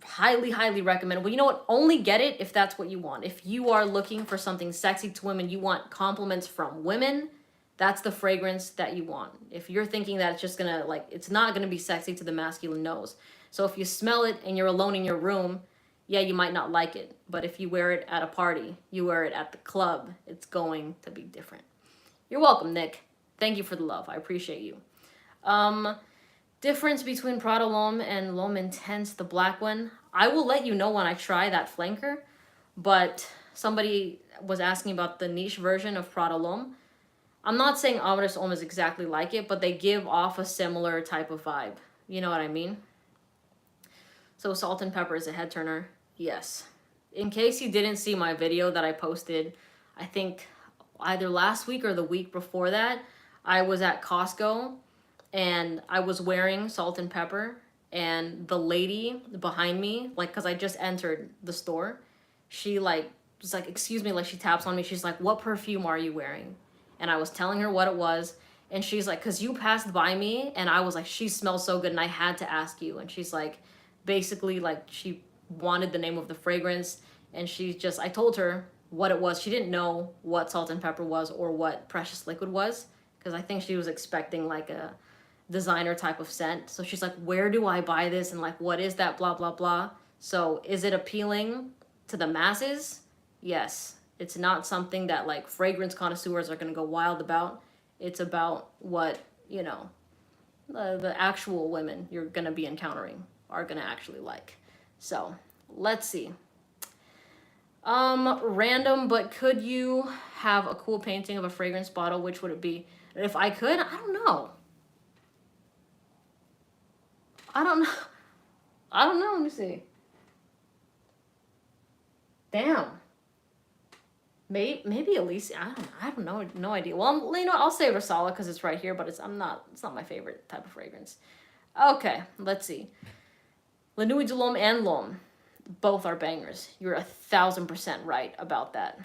[SPEAKER 1] highly, highly recommend. Well, you know what? Only get it if that's what you want. If you are looking for something sexy to women, you want compliments from women, that's the fragrance that you want. If you're thinking that it's just gonna, it's not gonna be sexy to the masculine nose. So if you smell it and you're alone in your room, yeah, you might not like it. But if you wear it at a party, you wear it at the club, it's going to be different. You're welcome, Nick. Thank you for the love. I appreciate you. Difference between Prada L'Homme and L'Homme Intense, the black one. I will let you know when I try that flanker, but somebody was asking about the niche version of Prada L'Homme. I'm not saying Amres Homme is exactly like it, but they give off a similar type of vibe. You know what I mean? So Salt and Pepper is a head turner. Yes. In case you didn't see my video that I posted, I think either last week or the week before that, I was at Costco and I was wearing Salt and Pepper, and the lady behind me, because I just entered the store, she was like, excuse me, she taps on me. She's like, what perfume are you wearing? And I was telling her what it was, and she's like, because you passed by me, and I was like, she smells so good, and I had to ask you. And she's like, basically, she wanted the name of the fragrance, and I told her what it was. She didn't know what Salt and Pepper was or what Precious Liquid was, because I think she was expecting a designer type of scent. So she's like, where do I buy this? And what is that? Blah, blah, blah. So is it appealing to the masses? Yes. It's not something that fragrance connoisseurs are going to go wild about. It's about what, the actual women you're going to be encountering are going to actually like. So let's see. Random, but could you have a cool painting of a fragrance bottle? Which would it be? If I could, I don't know. Let me see. Damn. Maybe Alicia. I don't know. No idea. Well, I'll say Rosala because it's right here, but it's not my favorite type of fragrance. Okay, let's see. La Nuit de l'Homme and L'Homme, both are bangers. You're 1,000% right about that.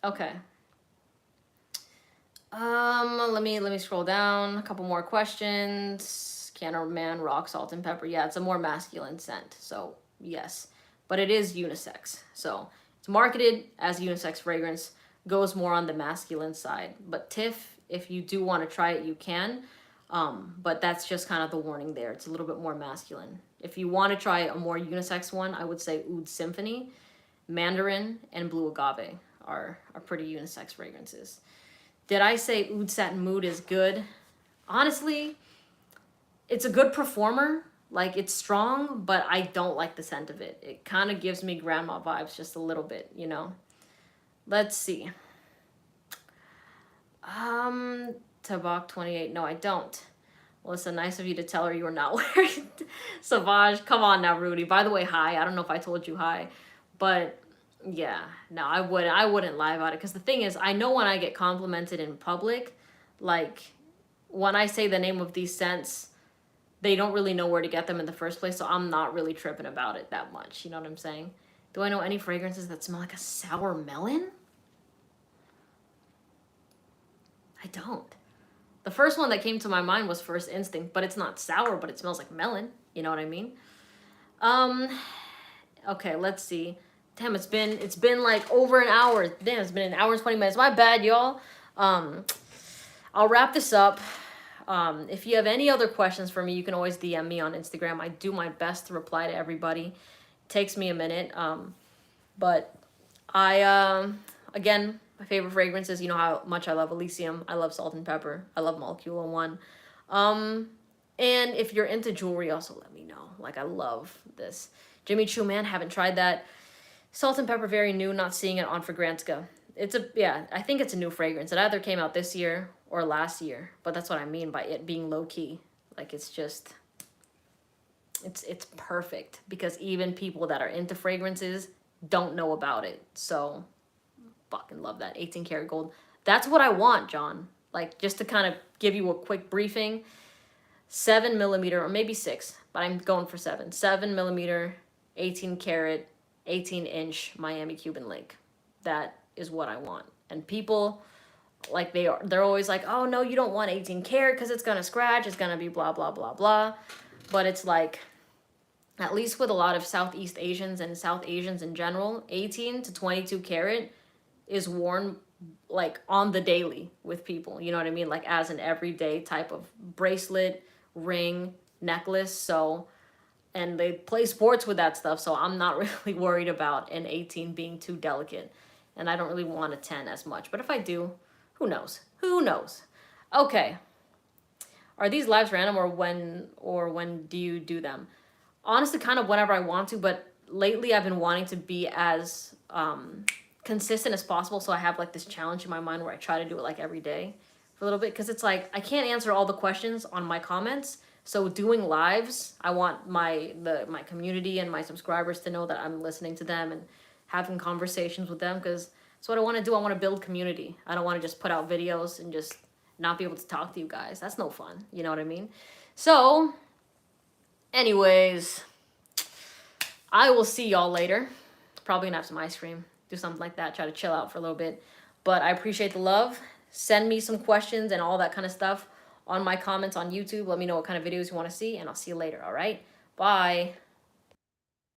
[SPEAKER 1] Okay. Let me scroll down. A couple more questions. Can Man rock salt and pepper? Yeah, it's a more masculine scent, so yes, but it is unisex. So it's marketed as unisex fragrance. Goes more on the masculine side. But Tiff, if you do want to try it, you can. But that's just kind of the warning there. It's a little bit more masculine. If you want to try a more unisex one, I would say Oud Symphony, Mandarin, and Blue Agave are pretty unisex fragrances. Did I say Oud Satin Mood is good? Honestly, it's a good performer. Like, it's strong, but I don't like the scent of it. It kind of gives me grandma vibes just a little bit, you know? Let's see. Tabak 28. No, I don't. Melissa, nice of you to tell her you were not wearing Sauvage. Come on now, Rudy. By the way, hi. I don't know if I told you hi. But, yeah. No, I wouldn't lie about it. Because the thing is, I know when I get complimented in public, like, when I say the name of these scents, they don't really know where to get them in the first place. So I'm not really tripping about it that much. You know what I'm saying? Do I know any fragrances that smell like a sour melon? I don't. The first one that came to my mind was First Instinct, but it's not sour, but it smells like melon. You know what I mean? Okay, let's see. Damn, it's been like over an hour. Damn, it's been an hour and 20 minutes. My bad, y'all. I'll wrap this up. If you have any other questions for me, you can always DM me on Instagram. I do my best to reply to everybody. It takes me a minute. But again, my favorite fragrances, you know how much I love Elysium. I love Salt and Pepper. I love Molecule 1. And if you're into jewelry, also let me know. Like, I love this. Jimmy Choo, man, haven't tried that. Salt and Pepper, very new, not seeing it on Fragrantica. I think it's a new fragrance. It either came out this year or last year, but that's what I mean by it being low-key. Like, it's just, it's perfect because even people that are into fragrances don't know about it. So, fucking love that. 18 karat gold. That's what I want, John. Like, just to kind of give you a quick briefing, 7 millimeter, or maybe 6, but I'm going for 7. 7 millimeter, 18 karat, 18-inch Miami Cuban link. That is what I want. And people, like, they're always like, oh, no, you don't want 18 karat because it's going to scratch. It's going to be blah, blah, blah, blah. But it's like, at least with a lot of Southeast Asians and South Asians in general, 18 to 22 karat is worn like on the daily with people. You know what I mean? Like, as an everyday type of bracelet, ring, necklace. So, and they play sports with that stuff. So I'm not really worried about an 18 being too delicate. And I don't really want a 10 as much. But if I do, who knows? Who knows? Okay. Are these lives random or when do you do them? Honestly, kind of whenever I want to, but lately I've been wanting to be as consistent as possible. So I have like this challenge in my mind where I try to do it like every day for a little bit. Because it's like, I can't answer all the questions on my comments. So doing lives, I want my community and my subscribers to know that I'm listening to them and having conversations with them, because that's what I want to do. I want to build community. I don't want to just put out videos and just not be able to talk to you guys. That's no fun. You know what I mean? So, anyways, I will see y'all later. Probably gonna have some ice cream, do something like that, try to chill out for a little bit. But I appreciate the love. Send me some questions and all that kind of stuff on my comments on YouTube. Let me know what kind of videos you want to see, and I'll see you later, all right? Bye.